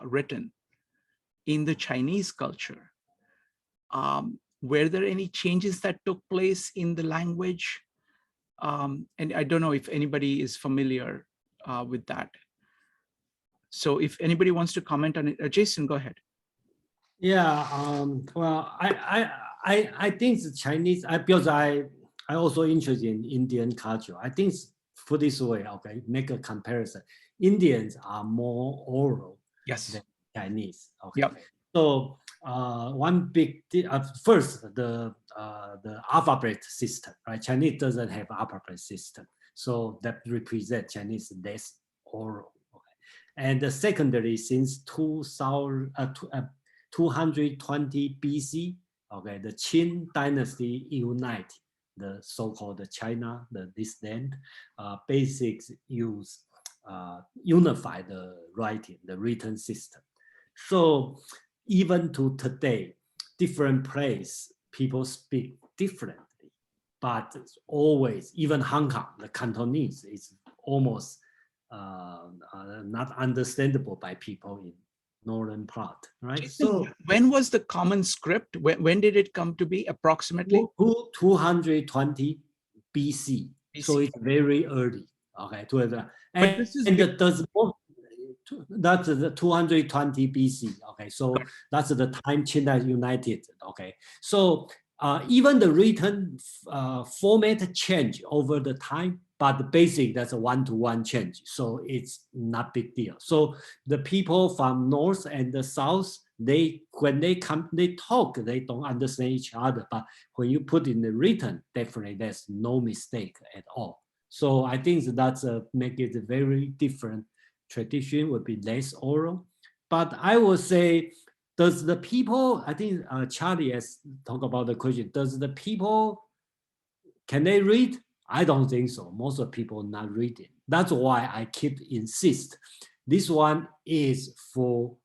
written in the Chinese culture, were there any changes that took place in the language? And I don't know if anybody is familiar with that. So if anybody wants to comment on it, Jason, go ahead. Yeah, well, I think the Chinese, because I also interested in Indian culture. I think put this way, okay, make a comparison. Indians are more oral than Chinese. Okay. Yep. So one big first, the alphabet system, right? Chinese doesn't have alphabet system, so that represents Chinese less oral. Okay. And the secondary, since 220 BC, okay, the Qing dynasty unite the so-called China, this land, basics use unify the writing, the written system. So even to today, different place, people speak differently, but always, even Hong Kong, the Cantonese is almost not understandable by people in northern part, right? Jason, So when was the common script? When did it come to be approximately? 220 BC. So it's very early. Okay, But this is that's the 220 BC. Okay, so that's the time China united. Okay, so even the written format change over the time, but the basic that's a one-to-one change. So it's not big deal. So the people from north and the south, when they come, they talk, they don't understand each other. But when you put in the written, definitely there's no mistake at all. So I think that's make it a very different tradition, would be less oral. But I would say, does the people, I think Charlie has talked about the question, does the people, can they read? I don't think so. Most of the people not reading. That's why I keep insist. This one is for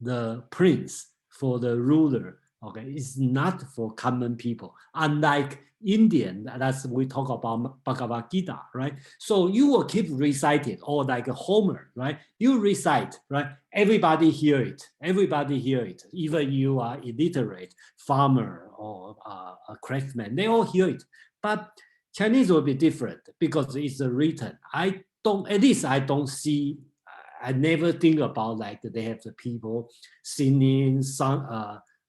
the prince, for the ruler. Okay, it's not for common people. Unlike Indian, that's we talk about Bhagavad Gita, right? So you will keep reciting, or like a Homer, right? You recite, right? Everybody hear it. Everybody hear it. Even you are illiterate, farmer or a craftsman, they all hear it. But Chinese will be different because it's written. At least I don't see. I never think about like they have the people singing,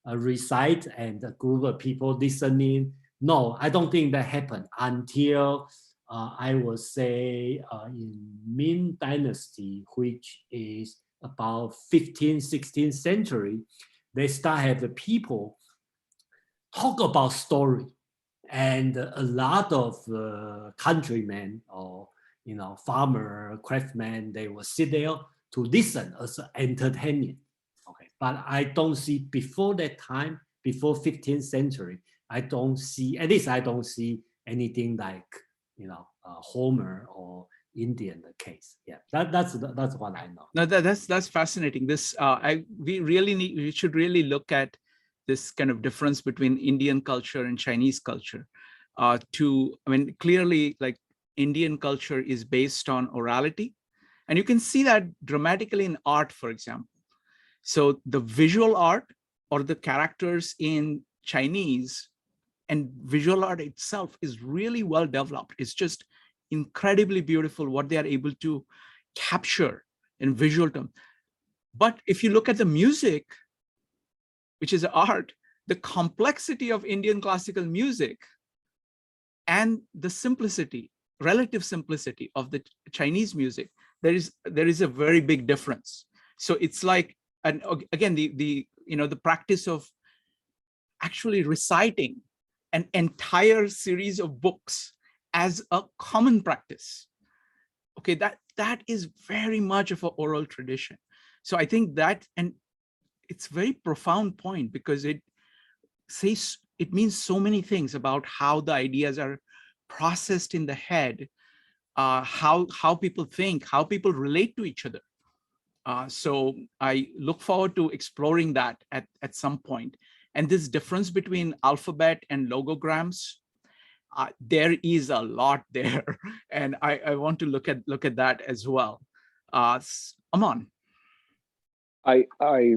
recite, and a group of people listening. No, I don't think that happened until I would say in Ming Dynasty, which is about 15th, 16th century, they start have the people talk about story, and a lot of countrymen or farmer, craftsmen, they will sit there to listen as entertainment. Okay, but I don't see before that time, before 15th century, I don't see, at least I don't see anything like Homer or Indian case. Yeah, that's what I know. No, that's fascinating. This we should really look at this kind of difference between Indian culture and Chinese culture. Clearly, like Indian culture is based on orality, and you can see that dramatically in art, for example. So the visual art or the characters in Chinese and visual art itself is really well developed. It's just incredibly beautiful what they are able to capture in visual terms. But if you look at the music, which is art, the complexity of Indian classical music and the simplicity, relative simplicity of the Chinese music, there is a very big difference. So it's like, and again, the practice of actually reciting an entire series of books as a common practice. Okay, that is very much of an oral tradition. So I think that, and it's a very profound point because it means so many things about how the ideas are processed in the head, how people think, how people relate to each other. So I look forward to exploring that at some point. And this difference between alphabet and logograms, there is a lot there, and I want to look at that as well. Aman. I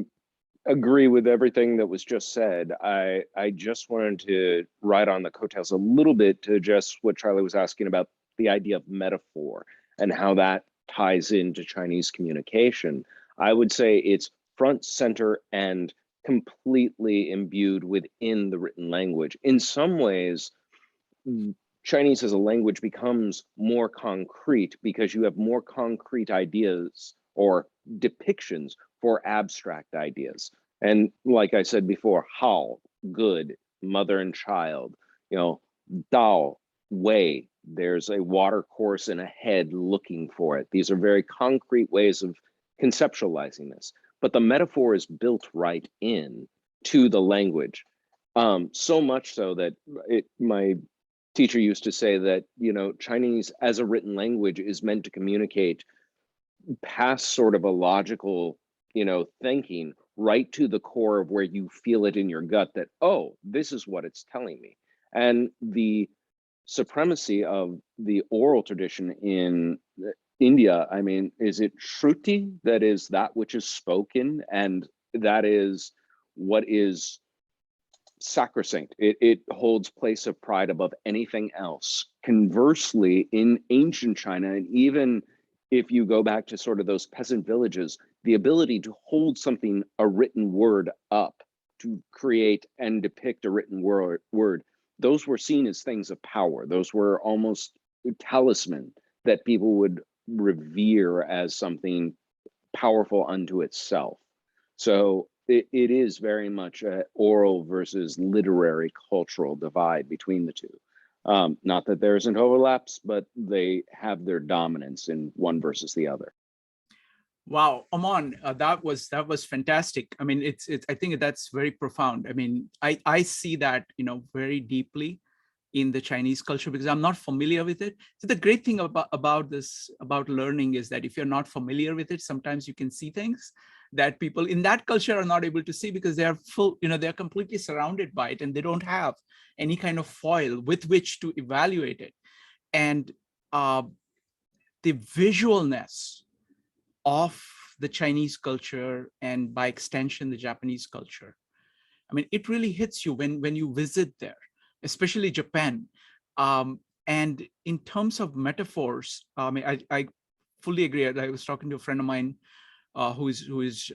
agree with everything that was just said. I just wanted to ride on the coattails a little bit to address what Charlie was asking about the idea of metaphor and how that ties into Chinese communication. I would say it's front, center, and completely imbued within the written language. In some ways, Chinese as a language becomes more concrete because you have more concrete ideas or depictions for abstract ideas. And like I said before, Hao, good, mother and child, Dao, way, there's a water course and a head looking for it. These are very concrete ways of conceptualizing this. But the metaphor is built right in to the language. So much so that my teacher used to say that, Chinese as a written language is meant to communicate past sort of a logical, thinking right to the core of where you feel it in your gut that, oh, this is what it's telling me. And the supremacy of the oral tradition in India, I mean, is it Shruti that is that which is spoken, and that is what is sacrosanct. It holds place of pride above anything else. Conversely, in ancient China, and even if you go back to sort of those peasant villages, the ability to hold something, a written word up, to create and depict a written word, those were seen as things of power. Those were almost talisman that people would revere as something powerful unto itself. So it is very much an oral versus literary cultural divide between the two. Not that there isn't overlaps, but they have their dominance in one versus the other. Wow, Aman, that was fantastic. I mean, it's I think that's very profound. I mean, I see that, you know, very deeply in the Chinese culture because I'm not familiar with it. So the great thing about learning is that if you're not familiar with it, sometimes you can see things that people in that culture are not able to see because they are they're completely surrounded by it and they don't have any kind of foil with which to evaluate it. And the visualness of the Chinese culture and by extension, the Japanese culture, I mean, it really hits you when you visit there, especially Japan. And in terms of metaphors, I mean, I fully agree. I was talking to a friend of mine who's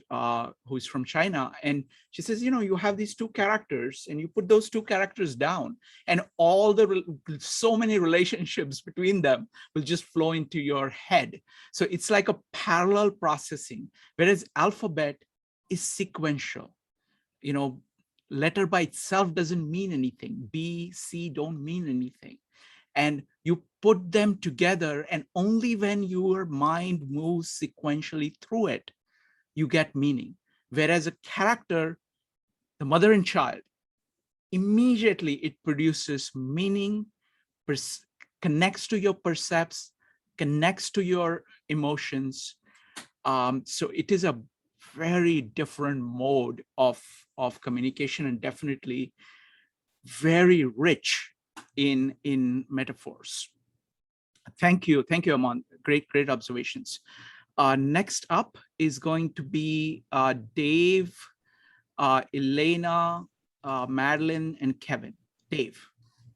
from China, and she says, you know, you have these two characters, and you put those two characters down, and so many relationships between them will just flow into your head. So it's like a parallel processing, whereas alphabet is sequential. You know, letter by itself doesn't mean anything. B, C don't mean anything. And you put them together, and only when your mind moves sequentially through it, you get meaning. Whereas a character, the mother and child, immediately it produces meaning, connects to your percepts, connects to your emotions. So it is a very different mode of communication, and definitely very rich in metaphors. Thank you, Aman. Great observations. Next up is going to be Dave, Elena, Madeline, and Kevin. Dave.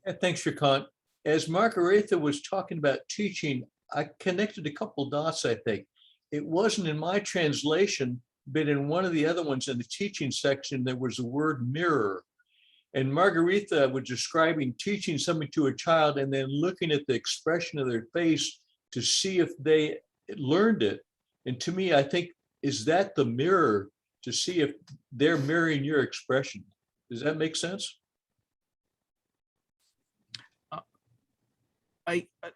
Yeah, thanks, Shrikant. As Margaretha was talking about teaching, I connected a couple dots, I think. It wasn't in my translation, but in one of the other ones in the teaching section, there was the word mirror. And Margaretha was describing teaching something to a child and then looking at the expression of their face to see if they learned it. And to me, I think, is that the mirror to see if they're mirroring your expression? Does that make sense?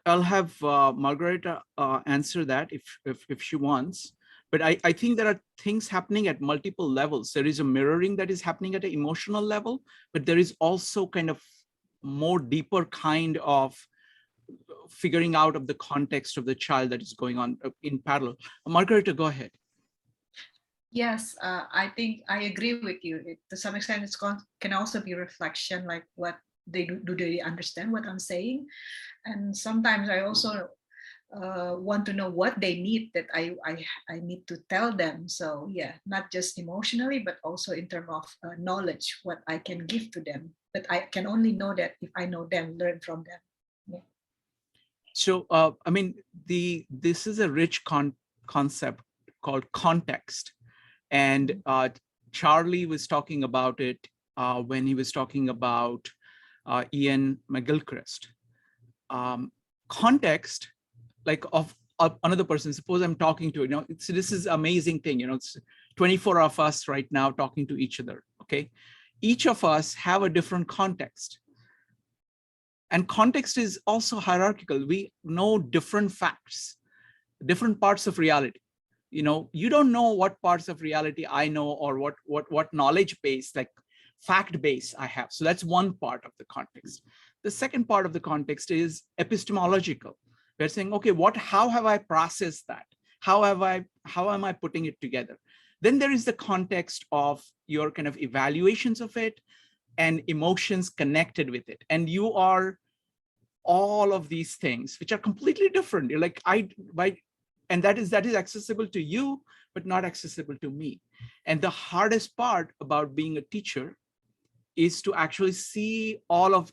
I'll have Margareta answer that if she wants. But I think there are things happening at multiple levels. There is a mirroring that is happening at an emotional level, but there is also kind of more deeper kind of figuring out of the context of the child that is going on in parallel. Margareta, go ahead. Yes, I think I agree with you. To some extent, can also be reflection, like what they do they understand what I'm saying? And sometimes I also want to know what they need that I need to tell them. So yeah, not just emotionally, but also in terms of knowledge, what I can give to them. But I can only know that if I know them, learn from them. Yeah. So I mean, this is a rich concept called context, and Charlie was talking about it when he was talking about Ian McGilchrist. Context, like of another person. Suppose I'm talking to, you know, this is amazing thing, you know, it's 24 of us right now talking to each other. Okay, each of us have a different context, and context is also hierarchical. We know different facts, different parts of reality. You know, you don't know what parts of reality I know, or what knowledge base, like fact base I have. So that's one part of the context. The second part of the context is epistemological. We're saying, okay, how have I processed that? How am I putting it together? Then there is the context of your kind of evaluations of it and emotions connected with it. And you are all of these things, which are completely different. You're like, and that is accessible to you, but not accessible to me. And the hardest part about being a teacher is to actually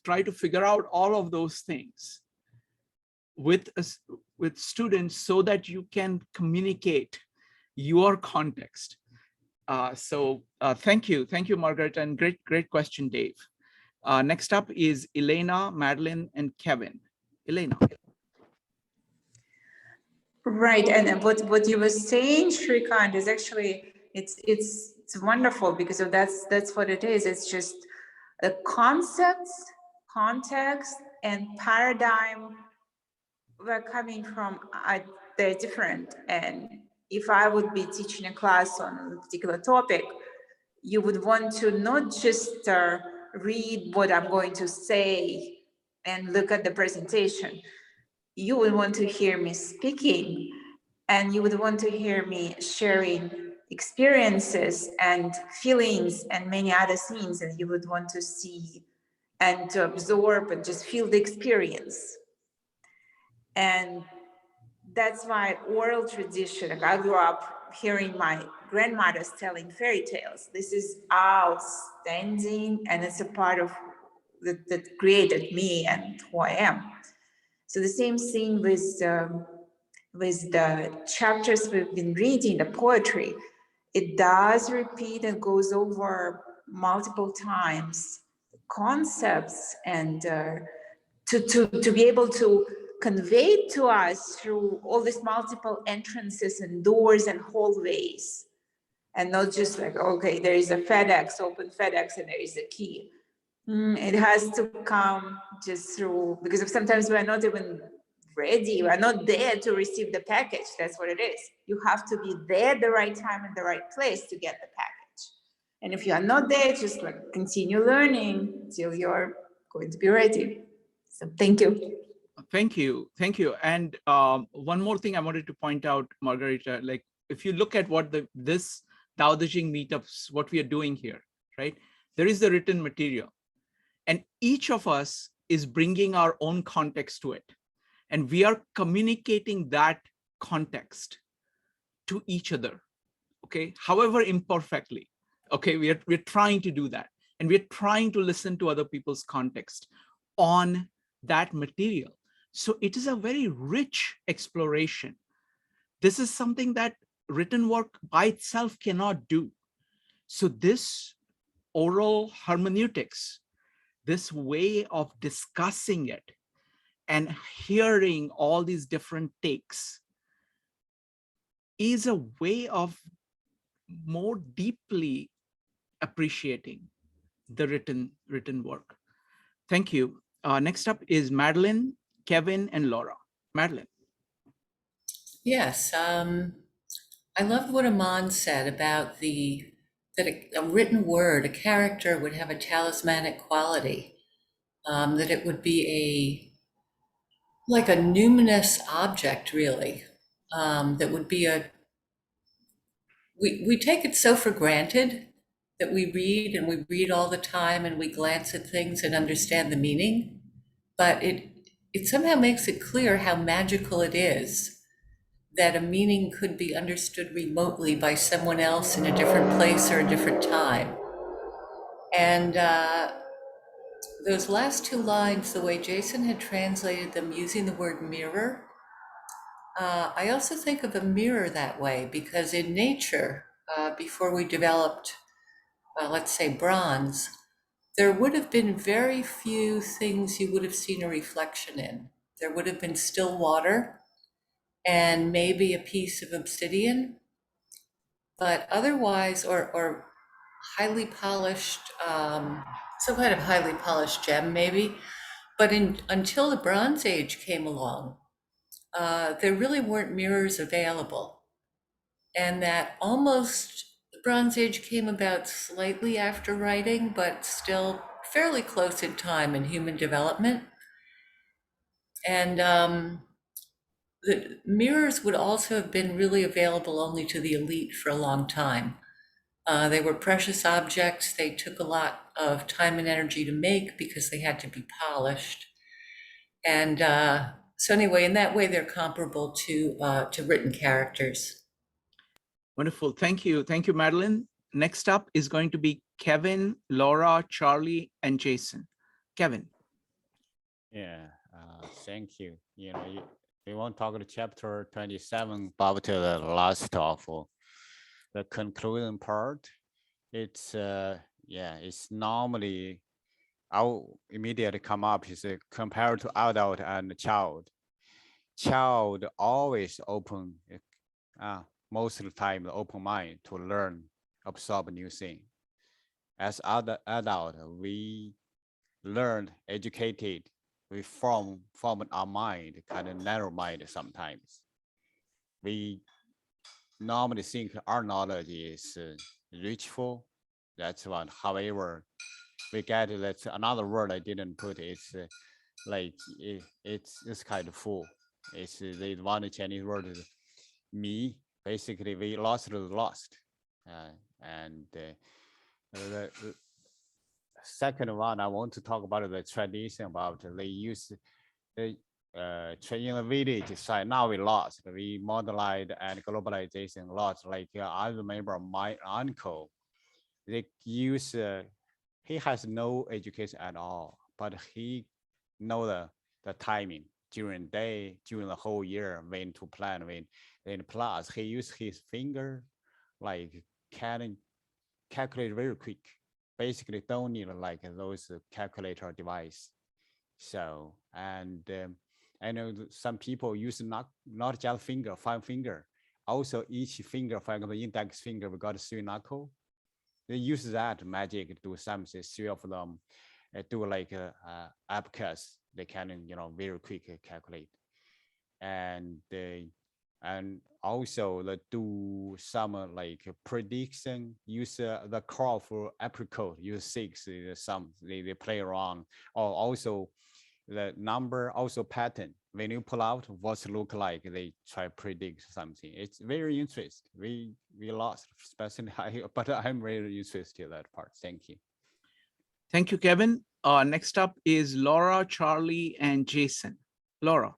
try to figure out all of those things with students so that you can communicate your context. Thank you, Margaret, and great question, Dave. Next up is Elena, Madeline, and Kevin. Elena. Right, and what you were saying, Shrikant, is actually it's wonderful, because that's what it is. It's just the concepts, context, and paradigm we're coming from they're different. And if I would be teaching a class on a particular topic, you would want to not just read what I'm going to say and look at the presentation. You would want to hear me speaking, and you would want to hear me sharing experiences and feelings and many other things, and you would want to see and to absorb and just feel the experience. And that's why oral tradition, like I grew up hearing my grandmothers telling fairy tales. This is outstanding, and it's a part of that created me and who I am. So the same thing with the chapters we've been reading, the poetry. It does repeat and goes over multiple times concepts, and to be able to convey to us through all these multiple entrances and doors and hallways, and not just like, okay, there is a FedEx, open FedEx, and there is a key. It has to come just through, because sometimes we're not even ready, we're not there to receive the package. That's what it is. You have to be there at the right time and the right place to get the package. And if you are not there, just like continue learning till you're going to be ready. So thank you. Thank you. And one more thing I wanted to point out, Margarita, like if you look at what this Dao De Jing meetups, what we are doing here, right? There is the written material, and each of us is bringing our own context to it. And we are communicating that context to each other, okay? However imperfectly, okay? We're trying to do that. And we're trying to listen to other people's context on that material. So it is a very rich exploration. This is something that written work by itself cannot do. So this oral hermeneutics, this way of discussing it and hearing all these different takes, is a way of more deeply appreciating the written work. Thank you. Next up is Madeline, Kevin, and Laura. Madeline. Yes, I loved what Aman said about that a written word, a character would have a talismanic quality, that it would be like a numinous object, really, that would be we take it so for granted that we read all the time, and we glance at things and understand the meaning, but it somehow makes it clear how magical it is that a meaning could be understood remotely by someone else in a different place or a different time. And those last two lines, the way Jason had translated them using the word mirror, I also think of a mirror that way, because in nature, before we developed, let's say, bronze, there would have been very few things you would have seen a reflection in. There would have been still water and maybe a piece of obsidian, but otherwise, or highly polished, some kind of highly polished gem maybe. But until the Bronze Age came along, there really weren't mirrors available. And that almost, the Bronze Age came about slightly after writing, but still fairly close in time in human development. And the mirrors would also have been really available only to the elite for a long time. They were precious objects. They took a lot of time and energy to make because they had to be polished. And So anyway, in that way, they're comparable to written characters. Wonderful. Thank you. Thank you, Madeline. Next up is going to be Kevin, Laura, Charlie, and Jason. Kevin. Yeah, thank you. We want to talk to chapter 27 about the last of the conclusion part. It's it's normally I'll immediately come up is compared to adult and child. Child always open, most of the time open mind to learn, absorb new thing. As adult, we learned, educated, we form our mind, kind of narrow mind sometimes. We normally think our knowledge is reachful. That's one. However, we get that's another word I didn't put. It's like it's kind of full. It's the one Chinese word is me. Basically, we lost the lost, and the second one I want to talk about the tradition about they use the in the village side. Now we lost. We modernized and globalization lost. Like I remember my uncle, they use. He has no education at all, but he know the timing during day, during the whole year, when to plan, when plus he use his finger, like can calculate very quick. Basically don't need like those calculator device. So, and I know some people use not just finger, 5 finger. Also each finger, for example, index finger, we got 3 knuckle. They use that magic to do something. 3 of them do like abacus. They can, very quick calculate. And also do some like prediction, use the crop for apricot, use 6, some they play around, or also the number, also pattern. When you pull out what's look like, they try to predict something. It's very interesting. We lost, especially but I'm very interested in that part. Thank you. Thank you, Kevin. Next up is Laura, Charlie, and Jason. Laura.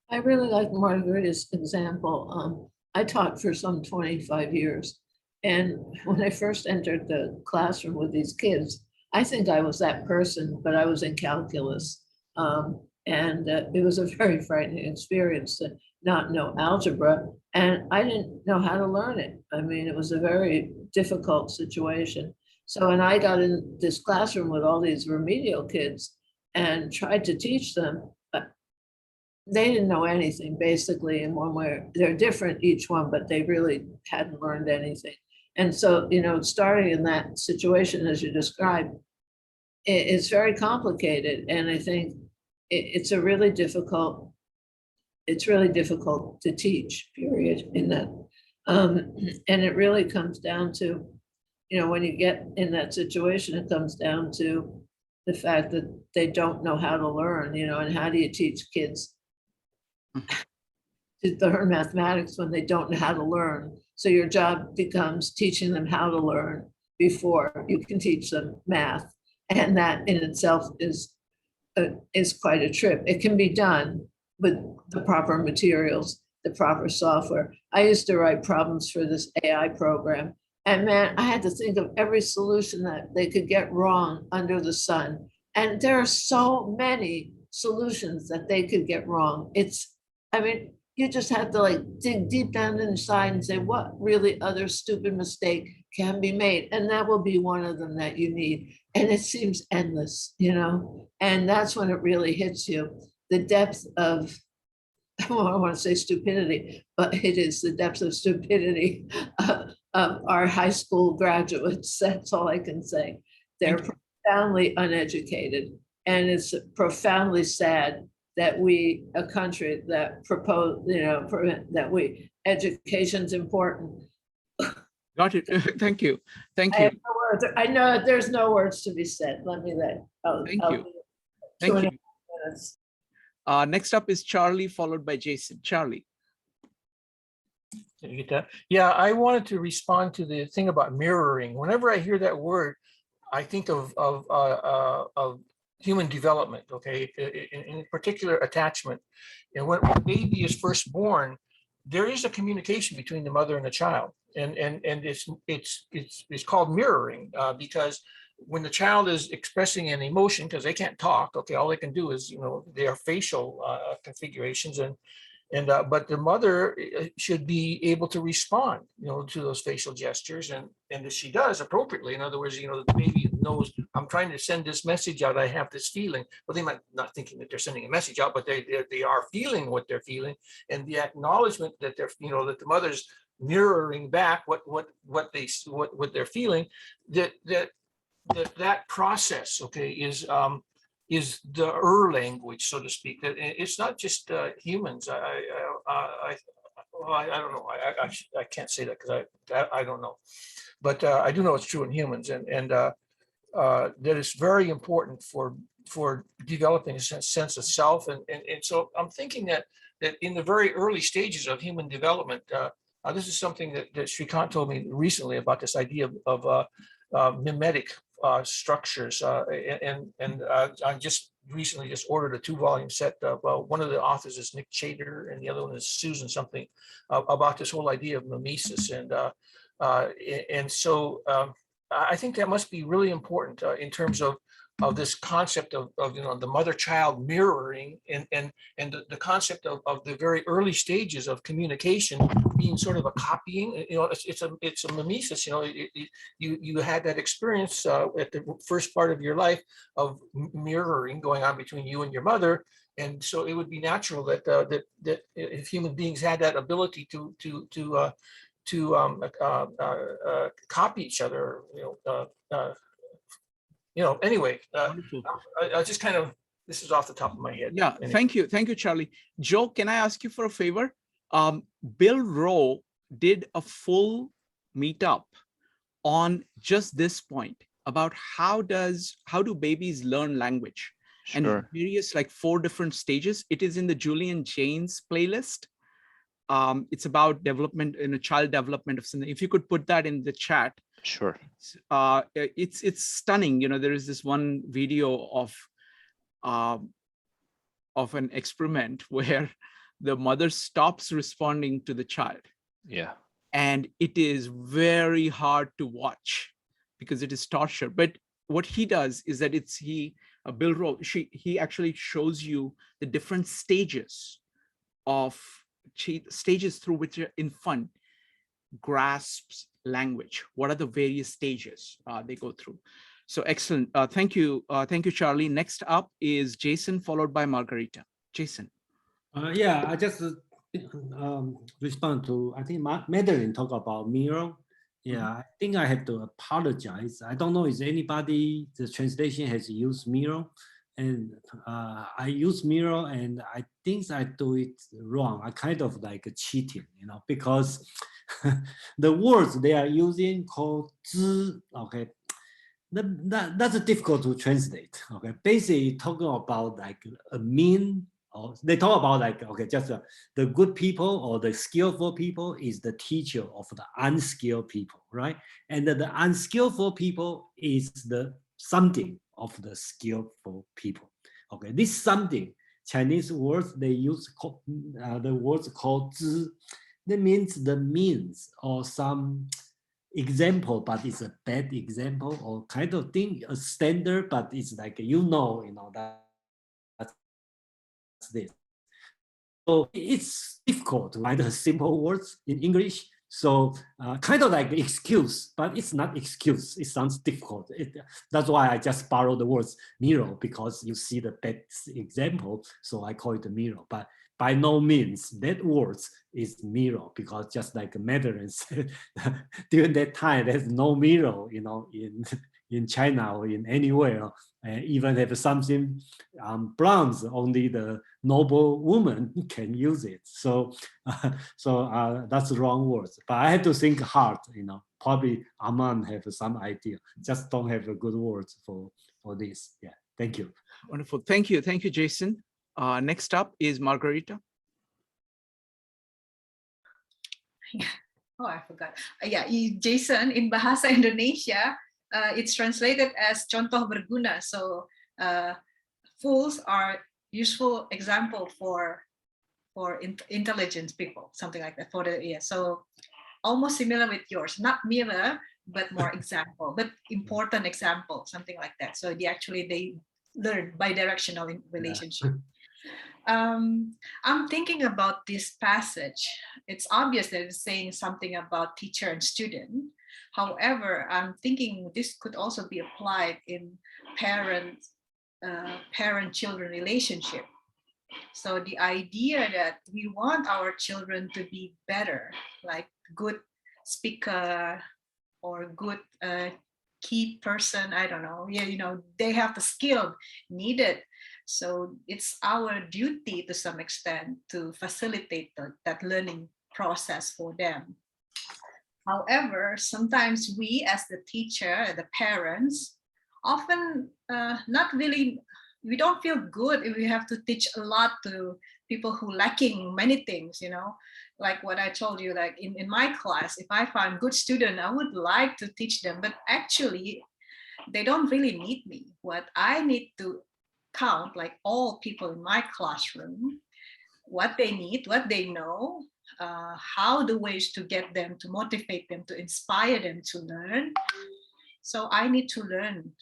I really like Margarita's example. I taught for some 25 years. And when I first entered the classroom with these kids, I think I was that person, but I was in calculus. And it was a very frightening experience to not know algebra. And I didn't know how to learn it. I mean, it was a very difficult situation. So when I got in this classroom with all these remedial kids and tried to teach them, they didn't know anything, basically, in one way. They're different, each one, but they really hadn't learned anything. And so, starting in that situation, as you described, it's very complicated. And I think it's really difficult to teach, period, in that. And it really comes down to, when you get in that situation, it comes down to the fact that they don't know how to learn, and how do you teach kids to learn mathematics when they don't know how to learn? So your job becomes teaching them how to learn before you can teach them math. And that in itself is quite a trip. It can be done with the proper materials, the proper software. I used to write problems for this AI program. And man, I had to think of every solution that they could get wrong under the sun. And there are so many solutions that they could get wrong. You just have to dig deep down inside and say, what really other stupid mistake can be made? And that will be one of them that you need. And it seems endless, and that's when it really hits you. The depth of, I don't want to say stupidity, but it is the depth of stupidity of our high school graduates. That's all I can say. They're profoundly uneducated. And it's profoundly sad that we, a country that education's important. Got it. Thank you. Thank I you. have no words. I know there's no words to be said. Thank you. Thank you. Next up is Charlie, followed by Jason. Charlie. Did you get that? Yeah, I wanted to respond to the thing about mirroring. Whenever I hear that word, I think of human development, okay, in particular attachment. And when a baby is first born, there is a communication between the mother and the child, and it's called mirroring, because when the child is expressing an emotion, because they can't talk, okay, all they can do is, their facial configurations, but the mother should be able to respond, to those facial gestures, and if she does appropriately, in other words, the baby knows, I'm trying to send this message out, I have this feeling. Well, they might not thinking that they're sending a message out, but they are feeling what they're feeling, and the acknowledgement that they're, that the mother's mirroring back what they're feeling, that process, okay, is the language, so to speak. That it's not just humans. I don't know. I can't say that because I don't know, but I do know it's true in humans, and that is very important for developing a sense of self, and so I'm thinking that in the very early stages of human development, this is something that Shrikant told me recently about this idea of mimetic structures, and I just recently ordered a 2-volume set. Well, one of the authors is Nick Chater, and the other one is Susan something, about this whole idea of mimesis, and so I think that must be really important in terms of this concept of the mother-child mirroring, and the concept of the very early stages of communication being sort of a copying. It's a mimesis. You had that experience at the first part of your life of mirroring going on between you and your mother, and so it would be natural that if human beings had that ability to copy each other, anyway, I just kind of, this is off the top of my head. Yeah, anyway. thank you, Charlie. Joe, can I ask you for a favor? Bill Rowe did a full meetup on just this point about how do babies learn language, and various 4 different stages. It is in the Julian Jaynes playlist. It's about development in a child development of something. If you could put that in the chat. Sure. It's stunning. There is this one video of an experiment where the mother stops responding to the child. Yeah. And it is very hard to watch because it is torture. But what he does is that Bill Rowe, he actually shows you the different stages through which an infant grasps language. What are the various stages they go through? So excellent. Thank you, Charlie. Next up is Jason, followed by Margarita. Jason. Yeah, I just respond to, I think Madeline talked about mirror. Yeah, I think I have to apologize. I don't know if anybody, the translation has used mirror, and I use mirror, and I think I do it wrong. I kind of cheating, because the words they are using called 知, okay, that's difficult to translate. Okay, basically talking about a mean, or they talk about okay, just the good people or the skillful people is the teacher of the unskilled people, right? And the unskillful people is the something of the skillful people. Okay, this something, Chinese words they use the words called 知. That means the means or some example, but it's a bad example or kind of thing, a standard, but it's that's this. So it's difficult to write simple words in English. So kind of like excuse, but it's not excuse. It sounds difficult. That's why I just borrow the words mirror, because you see the bad example. So I call it a mirror. But by no means that word is mirror, because just like Madeline said, during that time there's no mirror, in China or in anywhere. Even if something bronze, only the noble woman can use it. So that's the wrong words. But I had to think hard. Probably Aman have some idea. Just don't have a good words for this. Yeah. Thank you. Wonderful. Thank you, Jason. Next up is Margarita. Oh, I forgot. Yeah, Jason, in Bahasa Indonesia, it's translated as contoh berguna. So fools are useful example for intelligent people, something like that. So almost similar with yours, not mirror, but more example, but important example, something like that. So they learn bi-directional relationship. I'm thinking about this passage. It's obvious that it's saying something about teacher and student. However, I'm thinking this could also be applied in parent-children relationship. So the idea that we want our children to be better, like good speaker or good key person, I don't know. Yeah, they have the skill needed. So it's our duty to some extent to facilitate that learning process for them. However, sometimes we as the teacher, the parents, often we don't feel good if we have to teach a lot to people who lacking many things, like what I told you, like in my class, if I find good student, I would like to teach them, but actually they don't really need me. What I need to count, like all people in my classroom, what they need, what they know, how the ways to get them, to motivate them, to inspire them to learn. So I need to learn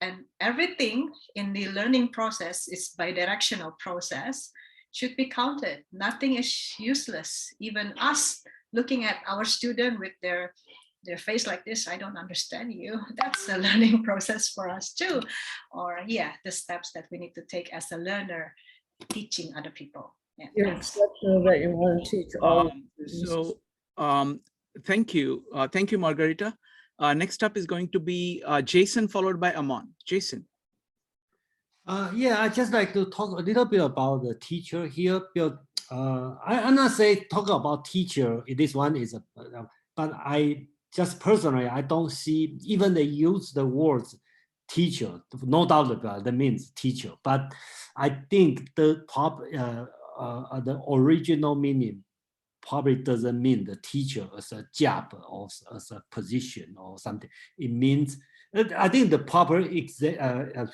and everything in the learning process is bi-directional process, should be counted. Nothing is useless. Even us looking at our student with their face like this, I don't understand you. That's a learning process for us too. Or the steps that we need to take as a learner, teaching other people. Yeah, You're exceptional that you want to teach all. Thank you. Thank you, Margarita. Next up is going to be Jason, followed by Amon. Jason. Yeah, I just like to talk a little bit about the teacher here. I'm not say talk about teacher. This one is but I just personally, I don't see, even they use the words teacher, no doubt about that means teacher, but I think the original meaning probably doesn't mean the teacher as a job or as a position or something. It means, I think the proper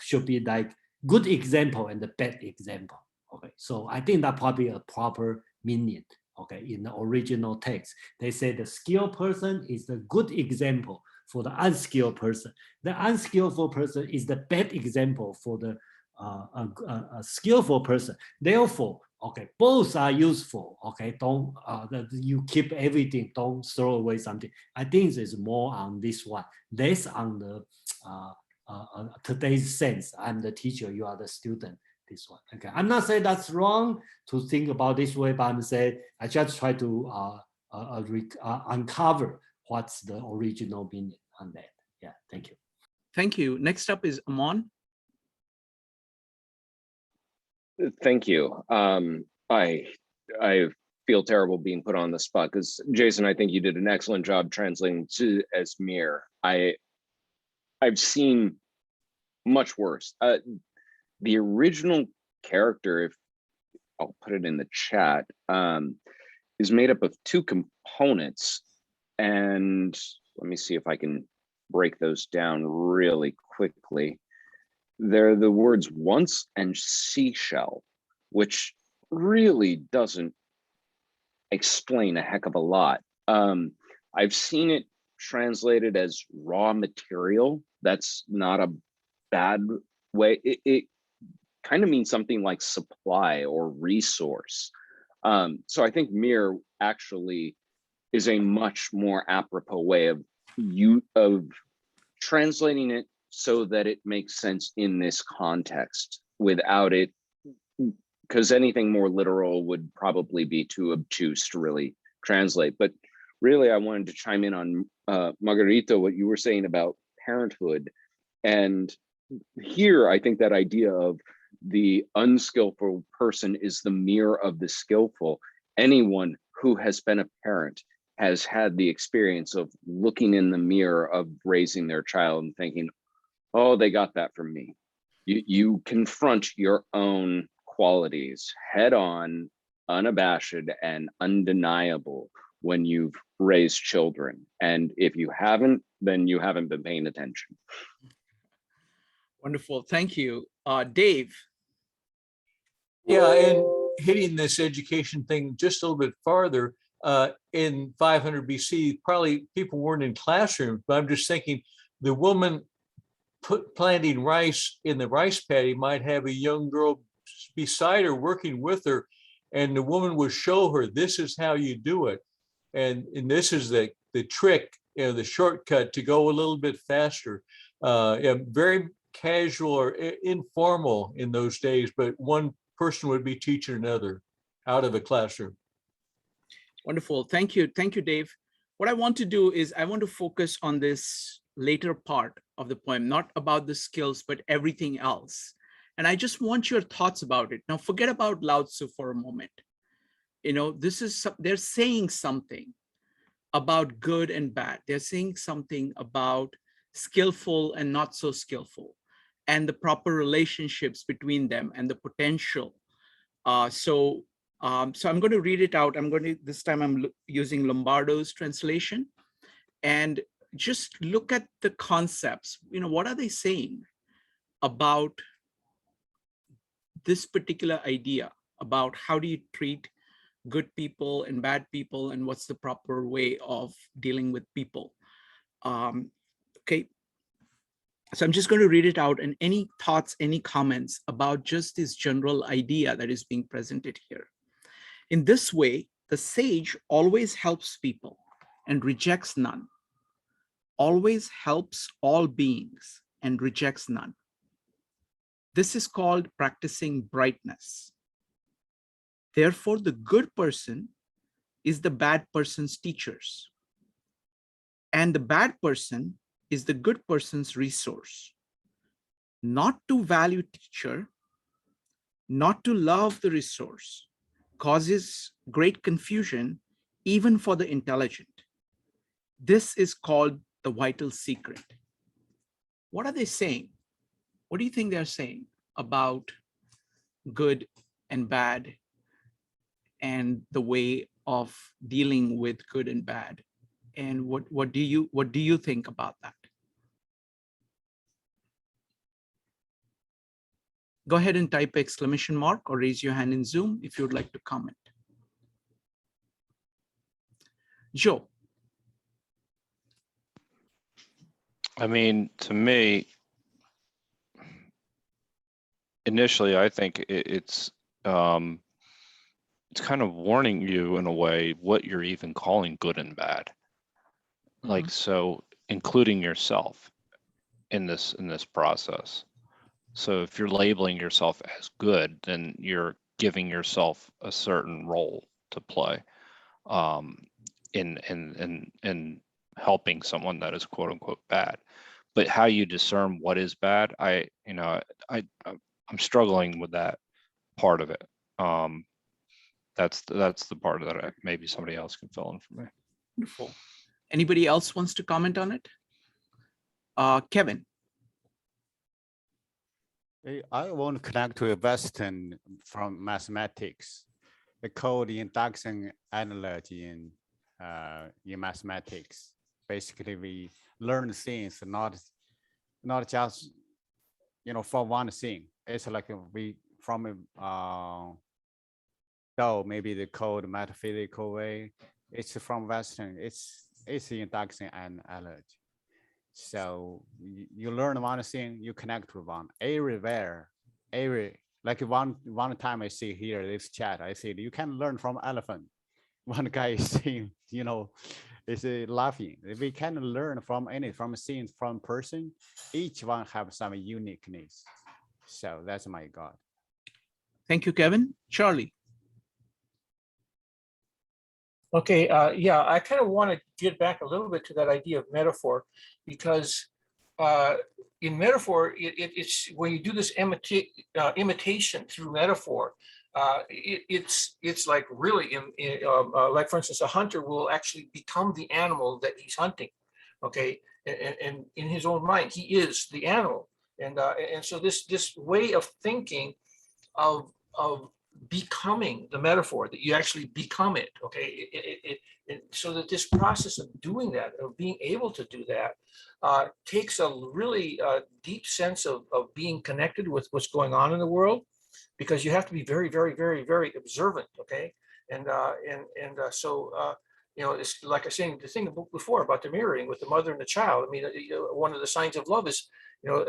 should be like good example and the bad example. Okay, so I think that probably a proper meaning. Okay, in the original text, they say the skilled person is the good example for the unskilled person. The unskillful person is the bad example for the skillful person. Therefore, okay, both are useful. Okay, don't you keep everything, don't throw away something. I think it's more on this one, less on the today's sense. I'm the teacher, you are the student. This one. Okay, I'm not saying that's wrong to think about this way, but I'm saying I just try to uncover what's the original meaning on that. Yeah, thank you. Thank you. Next up is Amon. Thank you. I feel terrible being put on the spot because Jason, I think you did an excellent job translating to as mere. I've seen much worse. The original character, if I'll put it in the chat, is made up of two components. And let me see if I can break those down really quickly. They're the words once and seashell, which really doesn't explain a heck of a lot. I've seen it translated as raw material. That's not a bad way. It kind of means something like supply or resource. So I think mere actually is a much more apropos way of translating it so that it makes sense in this context without it, because anything more literal would probably be too obtuse to really translate. But really, I wanted to chime in on Margarita, what you were saying about parenthood. And here, I think that idea of the unskillful person is the mirror of the skillful. Anyone who has been a parent has had the experience of looking in the mirror of raising their child and thinking, oh, they got that from me. You confront your own qualities head on, unabashed and undeniable when you've raised children. And if you haven't, then you haven't been paying attention. Wonderful. Thank you. Dave. Yeah, and hitting this education thing just a little bit farther, in 500 BC, probably people weren't in classrooms, but I'm just thinking the woman planting rice in the rice paddy might have a young girl beside her working with her, and the woman would show her, this is how you do it. And this is the trick, the shortcut to go a little bit faster. Yeah, very casual or informal in those days, but one person would be teaching another out of a classroom. Wonderful. Thank you. Thank you, Dave. What I want to do is I want to focus on this later part of the poem, not about the skills, but everything else. And I just want your thoughts about it. Now, forget about Lao Tzu for a moment. You know, they're saying something about good and bad. They're saying something about skillful and not so skillful, and the proper relationships between them and the potential. So I'm going to read it out. This time I'm using Lombardo's translation, and just look at the concepts. You know, what are they saying about this particular idea about how do you treat good people and bad people, and what's the proper way of dealing with people. Okay, so I'm just going to read it out, and any thoughts, any comments about just this general idea that is being presented here. In this way, the sage always helps people and rejects none, always helps all beings and rejects none. This is called practicing brightness. Therefore, the good person is the bad person's teachers, and the bad person is the good person's resource. Not to value teacher, not to love the resource, causes great confusion even for the intelligent. This is called the vital secret. What are they saying? What do you think they're saying about good and bad and the way of dealing with good and bad? And what do you think about that? Go ahead and type exclamation mark or raise your hand in Zoom if you would like to comment. Joe. I mean, to me, initially, I think it's kind of warning you in a way what you're even calling good and bad. Like, so including yourself in this process. So if you're labeling yourself as good, then you're giving yourself a certain role to play in helping someone that is quote unquote bad. But how you discern what is bad, I'm struggling with that part of it. That's the part that maybe somebody else can fill in for me. Wonderful. Anybody else wants to comment on it? Kevin. I want to connect to a Western from mathematics. The code induction analogy in mathematics. Basically, we learn things not just for one thing. It's like we from though maybe the code metaphysical way. It's from Western. It's the induction analogy. So you learn one thing, you connect to one. Like one time I see here this chat, I see you can learn from elephant. One guy is saying, is laughing. We can learn from scenes, from person. Each one have some uniqueness. So that's my God. Thank you, Kevin. Charlie. Okay, yeah, I kind of want to get back a little bit to that idea of metaphor, because in metaphor, it's when you do this imitation through metaphor, it's like really, like for instance, a hunter will actually become the animal that he's hunting, okay, and in his own mind, he is the animal, and so this way of thinking of becoming the metaphor, that you actually become it, okay? So that this process of doing that, of being able to do that, takes a really deep sense of being connected with what's going on in the world, because you have to be very, very, very, very observant, okay? So you know, it's like I was saying the thing before about the mirroring with the mother and the child. I mean, one of the signs of love is, you know,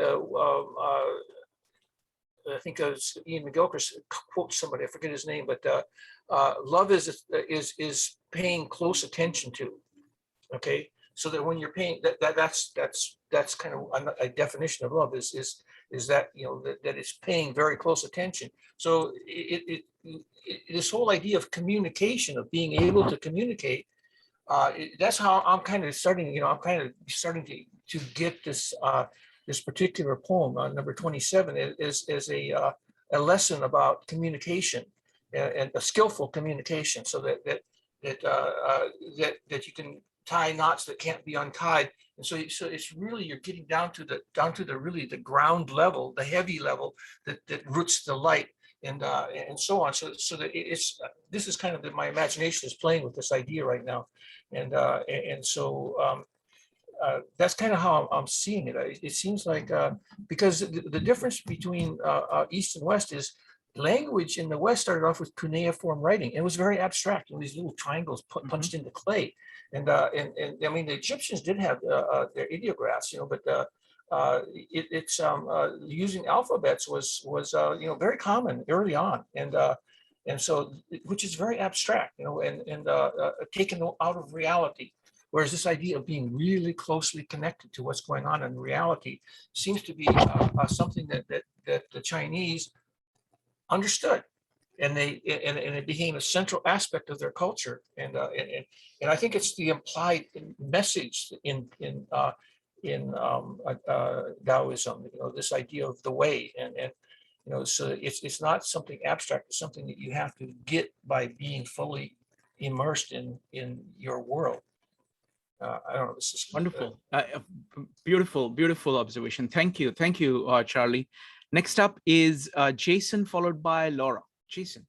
I think Ian McGilchrist quotes somebody, I forget his name, but love is paying close attention to, okay? So that when you're paying, that's kind of a definition of love is that, you know, that it's paying very close attention. So this whole idea of communication, of being able to communicate, that's how I'm kind of starting, you know, I'm kind of starting to get this this particular poem, number 27, is a lesson about communication and a skillful communication, so that you can tie knots that can't be untied. And so it's really, you're getting down to the really the ground level, the heavy level that roots the light, and so on. So that it's this is kind of my imagination is playing with this idea right now, and so. That's kind of how I'm seeing it. It seems like because the difference between East and West is language in the West started off with cuneiform writing. It was very abstract, these little triangles punched into clay. And I mean, the Egyptians did have their ideographs, you know, but it's using alphabets was you know, very common early on, and so, which is very abstract, you know, and taken out of reality. Whereas this idea of being really closely connected to what's going on in reality seems to be something that the Chinese understood, and it became a central aspect of their culture. And I think it's the implied message in Taoism, you know, this idea of the way, and you know, so it's not something abstract. It's something that you have to get by being fully immersed in your world. I don't know. This is wonderful. Beautiful observation. Thank you, Charlie. Next up is Jason, followed by Laura. Jason.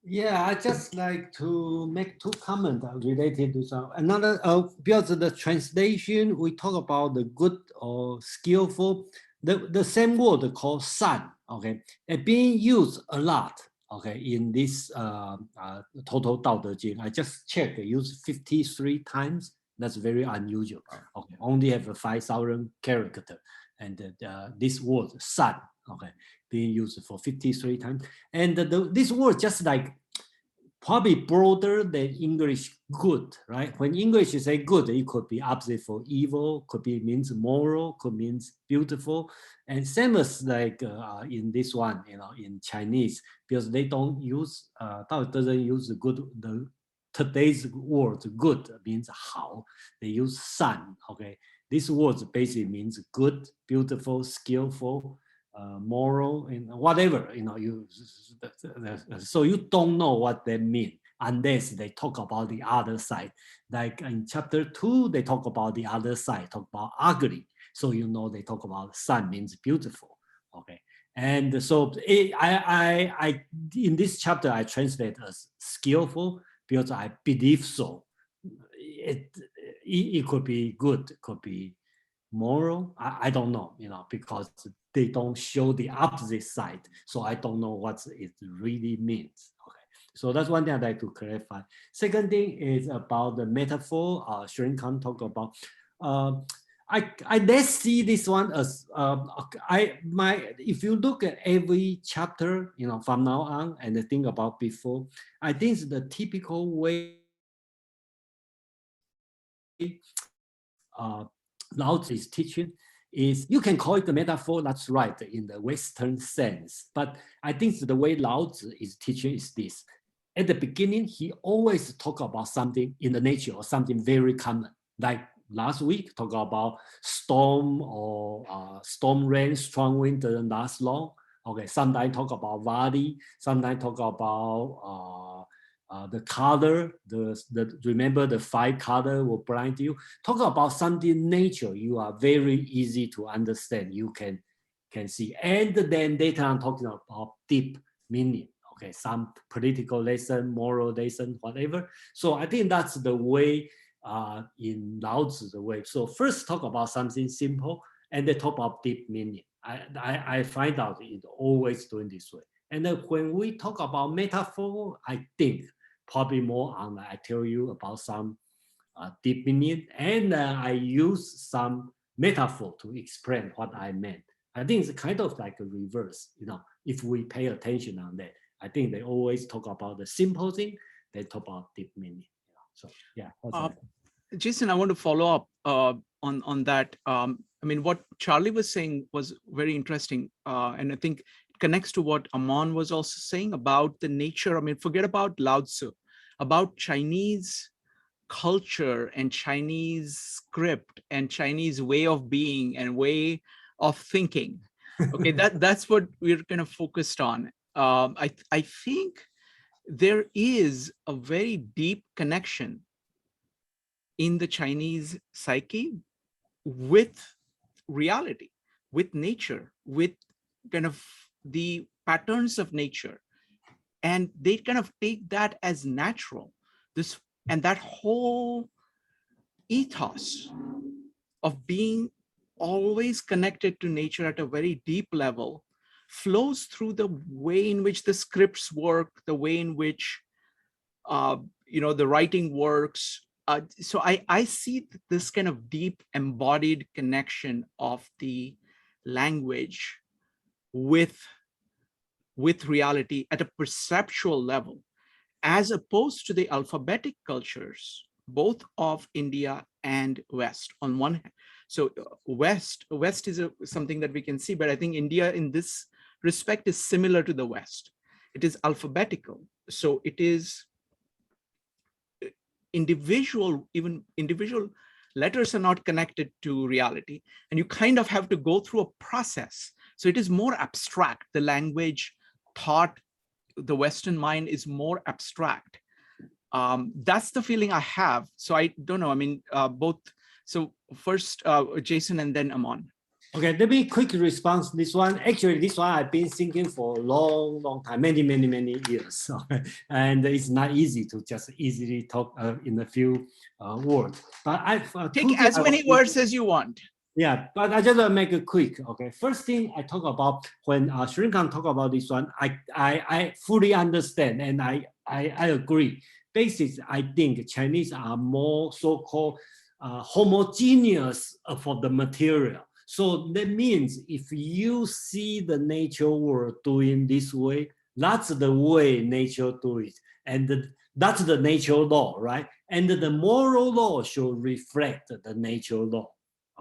Yeah, I just like to make two comments related to some another because the translation we talk about the good or skillful, the same word called san, okay, and being used a lot. Okay, in this total Dao De Jing, I just checked, used 53 times. That's very unusual. Okay, only have a 5,000 character, and this word "san," okay, being used for 53 times. And this word just like probably broader than English "good," right? When English say "good," it could be opposite for evil, could be means moral, could means beautiful, and same as like in this one, you know, in Chinese, because they don't use Dao doesn't use the good. Today's word "good" means 好, they use 善. Okay, this word basically means good, beautiful, skillful. Moral and whatever, you know, so you don't know what they mean unless they talk about the other side. Like in chapter 2, they talk about the other side, talk about ugly. So you know they talk about sun means beautiful. Okay, and so I in this chapter I translate as skillful because I believe so. It could be good, could be moral. I don't know, you know, because they don't show the opposite side, so I don't know what it really means. Okay, so that's one thing I'd like to clarify. Second thing is about the metaphor. Shuren Khan talked about. I let's see this one as if you look at every chapter, you know, from now on and think about before, I think it's the typical way Lao Tzu is teaching is, you can call it the metaphor, that's right, in the Western sense. But I think the way Lao Tzu is teaching is this. At the beginning, he always talk about something in the nature or something very common. Like last week, talk about storm or storm rain, strong wind doesn't last long. Okay, sometimes talk about valley, sometimes talk about the color, remember the 5 color will blind you. Talk about something nature, you are very easy to understand, you can see. And then later on talking about deep meaning. Okay, some political lesson, moral lesson, whatever. So I think that's the way in Lao Tzu the way. So first talk about something simple and then talk about deep meaning. I find out it always doing this way. And then when we talk about metaphor, I think probably more on I tell you about some deep meaning, and I use some metaphor to explain what I meant. I think it's kind of like a reverse, if we pay attention on that. I think they always talk about the simple thing, they talk about deep meaning. So yeah. Jason, I want to follow up on that. I mean, what Charlie was saying was very interesting, and I think it connects to what Aman was also saying about the nature. I mean, forget about Lao Tzu, about Chinese culture and Chinese script and Chinese way of being and way of thinking. Okay, that's what we're kind of focused on. I think there is a very deep connection in the Chinese psyche with reality, with nature, with kind of the patterns of nature. And they kind of take that as natural. And that whole ethos of being always connected to nature at a very deep level flows through the way in which the scripts work, the way in which the writing works. So I see this kind of deep embodied connection of the language with reality at a perceptual level, as opposed to the alphabetic cultures, both of India and West on one hand. So West is something that we can see, but I think India in this respect is similar to the West. It is alphabetical. So it is individual letters are not connected to reality. And you kind of have to go through a process. So it is more abstract. The language thought, the Western mind is more abstract. That's the feeling I have. So I don't know, I mean, both. So first, Jason and then Aman. Okay, let me quick response this one. Actually, this one I've been thinking for a long time, many years. And it's not easy to just easily talk in a few words. But take as many words as you want. Yeah, but I just make it quick. Okay, first thing I talk about when Shrinkan talk about this one, I fully understand and I agree. Basically, I think Chinese are more so-called homogeneous for the material. So that means if you see the nature world doing this way, that's the way nature do it. And that's the nature law, right? And the moral law should reflect the nature law.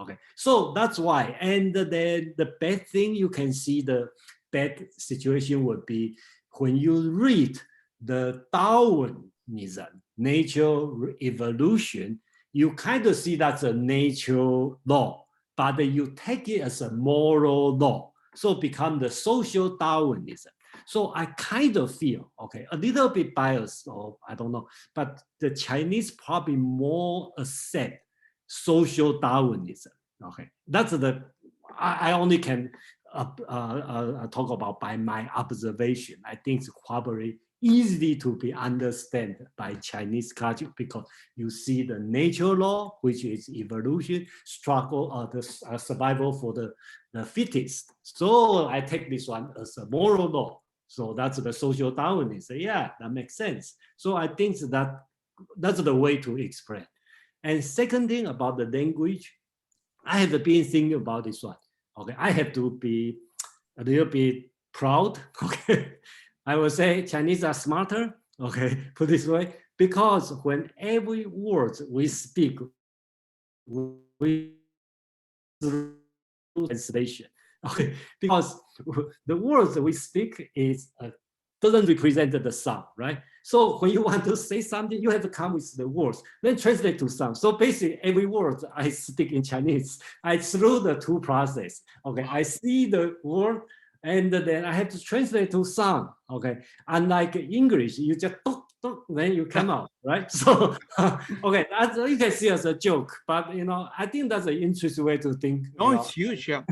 Okay, so that's why. And the bad thing, you can see the bad situation would be when you read the Darwinism, nature evolution, you kind of see that's a nature law, but you take it as a moral law. So become the social Darwinism. So I kind of feel, okay, a little bit biased, or I don't know, but the Chinese probably more accept social Darwinism. Okay, that's I only can talk about by my observation. I think it's probably easy to be understood by Chinese culture because you see the nature law, which is evolution, struggle, the survival for the fittest. So I take this one as a moral law. So that's the social Darwinism. Yeah, that makes sense. So I think that's the way to explain. And second thing about the language, I have been thinking about this one. Okay, I have to be a little bit proud. Okay, I will say Chinese are smarter. Okay, put this way, because when every word we speak, we translation. Okay, because the words we speak is doesn't represent the sound, right? So when you want to say something, you have to come with the words, then translate to sound. So basically, every word I speak in Chinese, I through the two process. Okay, I see the word, and then I have to translate to sound. Okay, unlike English, you just then you come out, right? So okay, that's, you can see as a joke, but I think that's an interesting way to think. No, it's huge, yeah.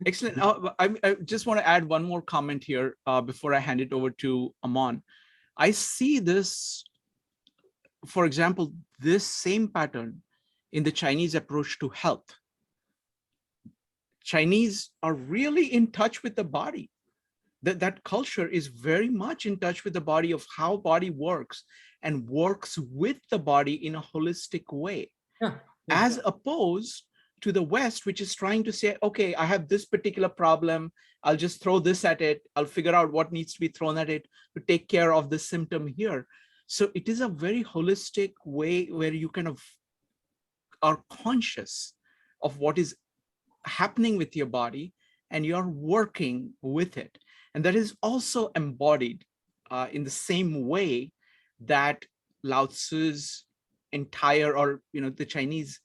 Excellent. I just want to add one more comment here before I hand it over to Aman. I see this, for example, this same pattern in the Chinese approach to health. Chinese are really in touch with the body. That culture is very much in touch with the body, of how body works and works with the body in a holistic way. Yeah. As opposed to the West, which is trying to say, okay, I have this particular problem, I'll just throw this at it, I'll figure out what needs to be thrown at it to take care of the symptom here. So it is a very holistic way where you kind of are conscious of what is happening with your body and you're working with it. And that is also embodied in the same way that Lao Tzu's entire, or the Chinese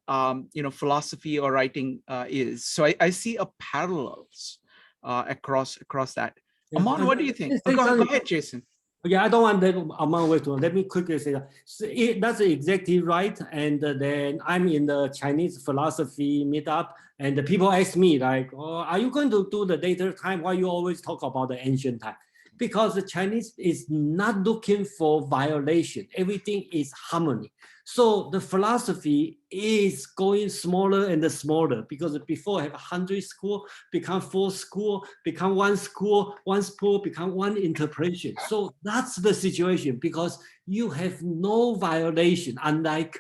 philosophy or writing is. So I see a parallels across that. Yeah. Aman, what do you think? Say Go something. ahead, Jason. Yeah, I don't want that amount way to. Let me quickly say that. So that's exactly right. And then I'm in the Chinese philosophy meetup, and the people ask me like, "Oh, are you going to do the later time? Why you always talk about the ancient time?" Because the Chinese is not looking for violation. Everything is harmony. So the philosophy is going smaller and smaller, because before have 100 school, become 4 school, become 1 school, 1 school, become 1 interpretation. So that's the situation, because you have no violation, unlike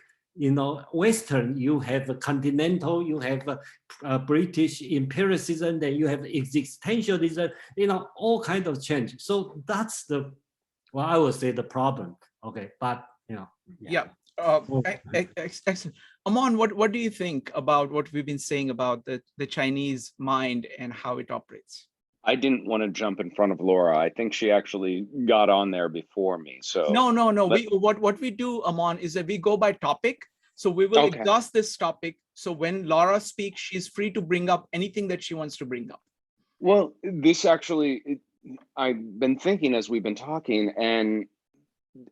Western, you have a continental, you have a British empiricism, then you have existentialism, all kinds of change. So that's I would say the problem. Okay, but Yeah. Excellent. Aman, what do you think about what we've been saying about the Chinese mind and how it operates? I didn't want to jump in front of Laura. I think she actually got on there before me. So No. What we do, Aman, is that we go by topic. So we will exhaust this topic. So when Laura speaks, she's free to bring up anything that she wants to bring up. Well, this actually, I've been thinking as we've been talking, and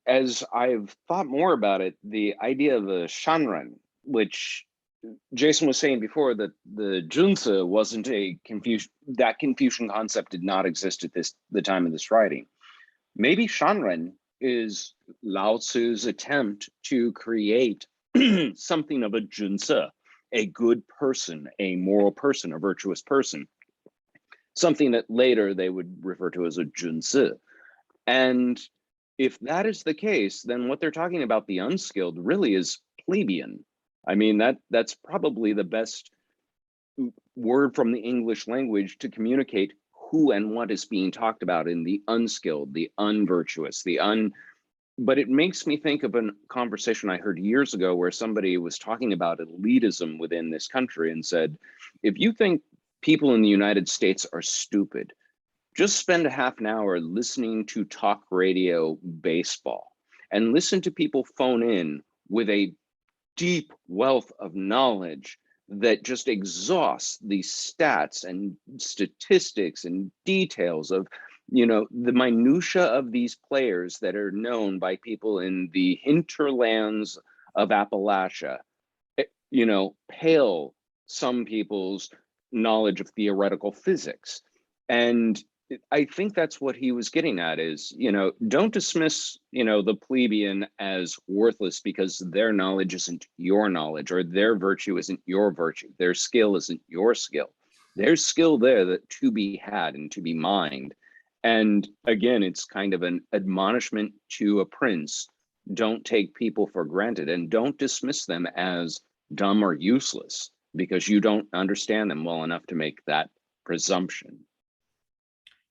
as I've thought more about it, the idea of the Shanren, which Jason was saying before, that the Junzi wasn't that Confucian concept did not exist at the time of this writing. Maybe Shanren is Lao Tzu's attempt to create something of a Junzi, a good person, a moral person, a virtuous person, something that later they would refer to as a Junzi. And if that is the case, then what they're talking about, the unskilled, really is plebeian. I mean, that's probably the best word from the English language to communicate who and what is being talked about in the unskilled, the unvirtuous, but it makes me think of a conversation I heard years ago where somebody was talking about elitism within this country and said, if you think people in the United States are stupid, just spend a half an hour listening to talk radio baseball and listen to people phone in with a deep wealth of knowledge that just exhausts these stats and statistics and details of, the minutia of these players that are known by people in the hinterlands of Appalachia, pale some people's knowledge of theoretical physics. And I think that's what he was getting at is, don't dismiss, the plebeian as worthless because their knowledge isn't your knowledge, or their virtue isn't your virtue. Their skill isn't your skill. There's skill there that to be had and to be mined. And again, it's kind of an admonishment to a prince. Don't take people for granted and don't dismiss them as dumb or useless because you don't understand them well enough to make that presumption.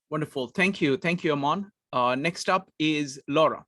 Wonderful. Thank you. Thank you, Aman. Next up is Laura.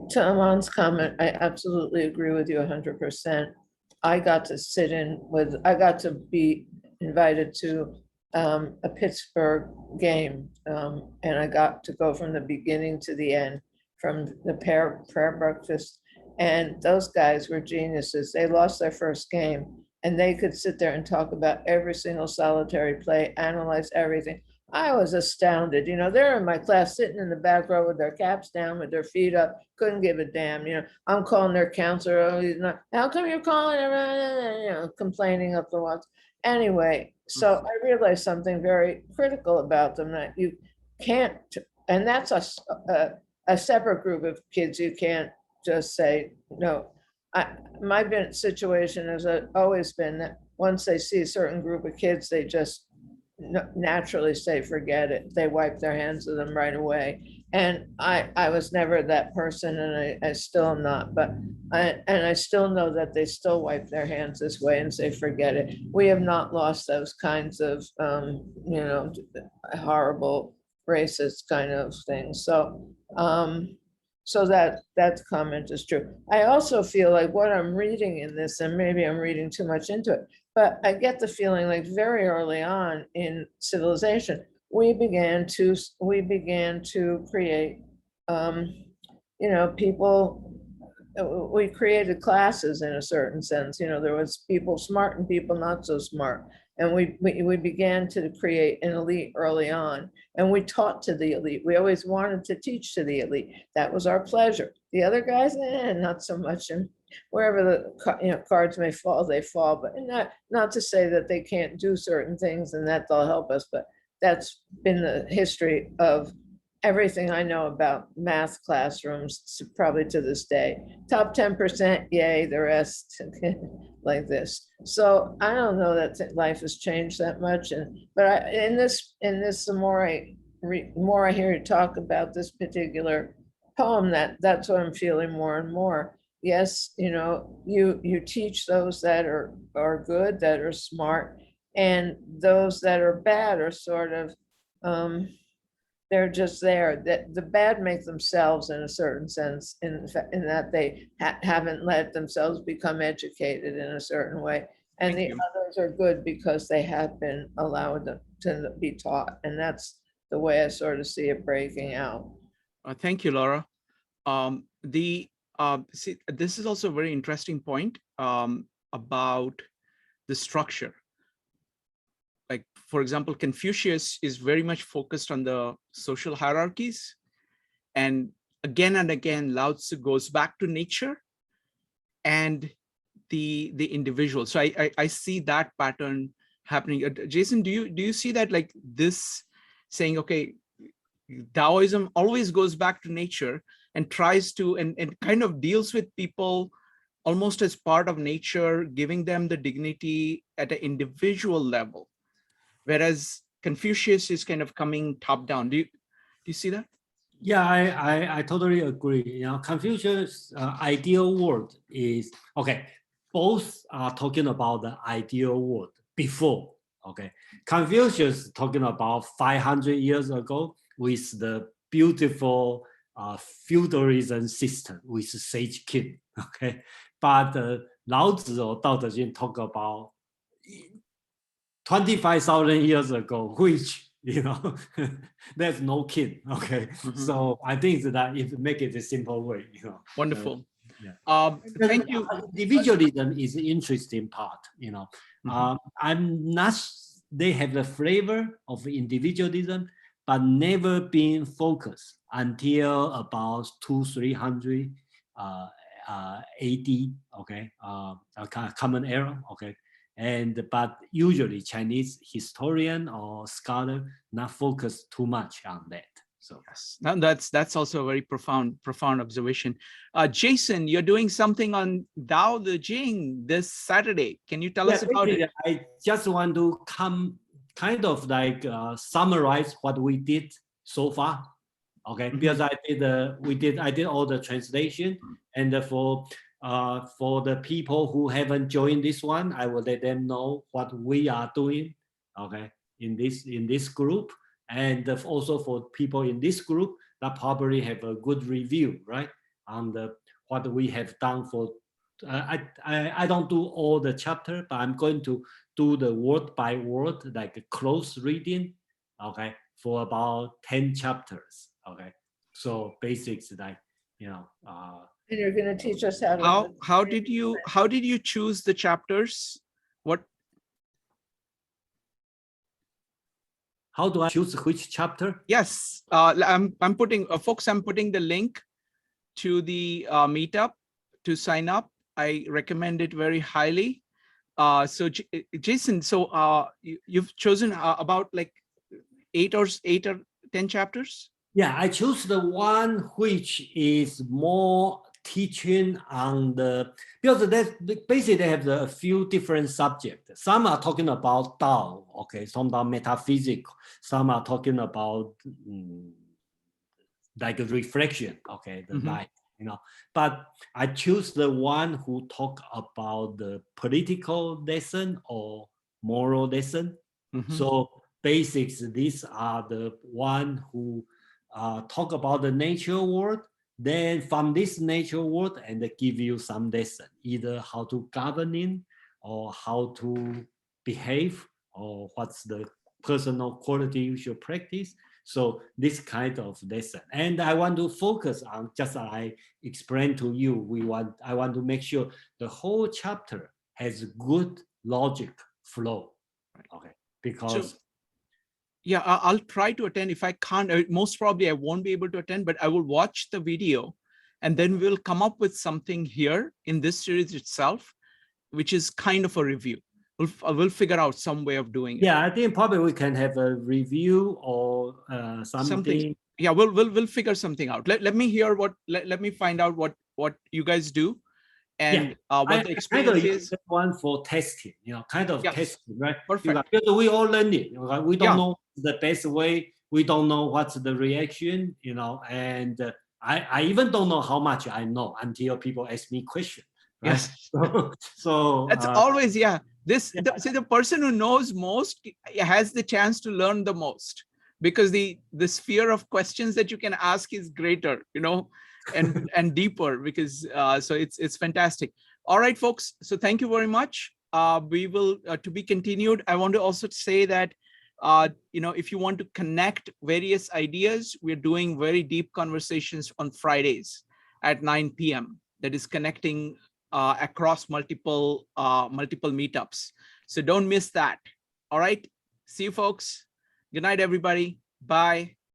To Aman's comment, I absolutely agree with you 100%. I got to be invited to a Pittsburgh game, and I got to go from the beginning to the end, from the prayer breakfast. And those guys were geniuses. They lost their first game, and they could sit there and talk about every single solitary play, analyze everything. I was astounded. They're in my class sitting in the back row with their caps down, with their feet up, couldn't give a damn. I'm calling their counselor. Oh, he's not. How come you're calling him? Complaining up the walls. Anyway, so I realized something very critical about them, that you can't, and that's a separate group of kids. You can't just say no. My situation has always been that once they see a certain group of kids, they just naturally say, forget it. They wipe their hands of them right away. And I was never that person, and I still am not, but I still know that they still wipe their hands this way and say, forget it. We have not lost those kinds of, horrible racist kind of things. So that comment is true. I also feel like what I'm reading in this, and maybe I'm reading too much into it, but I get the feeling like very early on in civilization, we began to create, people, we created classes in a certain sense. There was people smart and people not so smart. And we began to create an elite early on, and we taught to the elite. We always wanted to teach to the elite. That was our pleasure. The other guys, not so much. And wherever the cards may fall, they fall. But not to say that they can't do certain things and that they'll help us. But that's been the history of everything I know about math classrooms, probably to this day. Top 10%, yay, the rest like this. So I don't know that life has changed that much. But in this, the more I hear you talk about this particular poem, that's what I'm feeling more and more. Yes, you teach those that are good, that are smart, and those that are bad are sort of, they're just there. That the bad make themselves in a certain sense, in that they haven't let themselves become educated in a certain way. And the others are good because they have been allowed to be taught. And that's the way I sort of see it breaking out. Thank you, Laura. See, this is also a very interesting point about the structure. Like, for example, Confucius is very much focused on the social hierarchies. And again, Lao Tzu goes back to nature and the individual. So I see that pattern happening. Jason, do you see that, like this saying, okay, Taoism always goes back to nature and tries to, and kind of deals with people almost as part of nature, giving them the dignity at an individual level. Whereas Confucius is kind of coming top down. Do you see that? Yeah, I totally agree. Confucius' ideal world is, okay, both are talking about the ideal world before, okay. Confucius talking about 500 years ago with the beautiful feudalism system with sage king, okay. But Lao Tzu or Dao De Jing talk about 25,000 years ago, which, there's no king, okay. So I think that if make it a simple way, Wonderful. Yeah. Thank you. Individualism is the interesting part, I'm not, they have the flavor of individualism, but never been focused until about 200-300 AD, okay, common era, okay. But usually Chinese historian or scholar not focus too much on that. So yes, now that's also a very profound observation. Jason, you're doing something on Dao De Jing this Saturday. Can you tell us about it? I just want to kind of like summarize what we did so far. Okay, because I did all the translation, and for the people who haven't joined this one, I will let them know what we are doing, okay, in this group, and also for people in this group that probably have a good review, right, on what we have done for. I don't do all the chapter, but I'm going to do the word by word, like a close reading, okay, for about 10 chapters. Okay, so basics, like and you're going to teach us how to. How did you choose the chapters? What? How do I choose which chapter? Yes, I'm putting, folks, I'm putting the link to the meetup to sign up. I recommend it very highly. So Jason, so you've chosen about like 8 or 10 chapters? Yeah, I choose the one which is more teaching on the, because basically they have a few different subjects. Some are talking about Dao, okay, some about metaphysics, some are talking about like a reflection, okay, the light, you know. But I choose the one who talk about the political lesson or moral lesson. So basics, these are the one who talk about the nature world. Then from this nature world, and they give you some lesson, either how to governing or how to behave or what's the personal quality you should practice. So this kind of lesson, and I want to focus on, just as I explained to you, I want to make sure the whole chapter has good logic flow, okay? Because yeah, I'll try to attend. If I can't, most probably I won't be able to attend, but I will watch the video, and then we'll come up with something here in this series itself, which is kind of a review. We'll figure out some way of doing it. Yeah, I think probably we can have a review or something. Yeah, we'll figure something out. Let me hear let me find out what you guys do, and what the experience is. One for testing, you know, kind of testing, right? Perfect. Because we all learn it. We don't know the best way. We don't know what's the reaction, you know, and I even don't know how much I know until people ask me questions. Right? Yes. So that's always, see, the person who knows most has the chance to learn the most, because the sphere of questions that you can ask is greater, you know, and deeper, because so it's fantastic. All right, folks, so thank you very much. We will to be continued. I want to also say that you know, if you want to connect various ideas, we're doing very deep conversations on Fridays at 9 p.m. that is connecting across multiple meetups. So don't miss that. All right. See you, folks. Good night, everybody. Bye.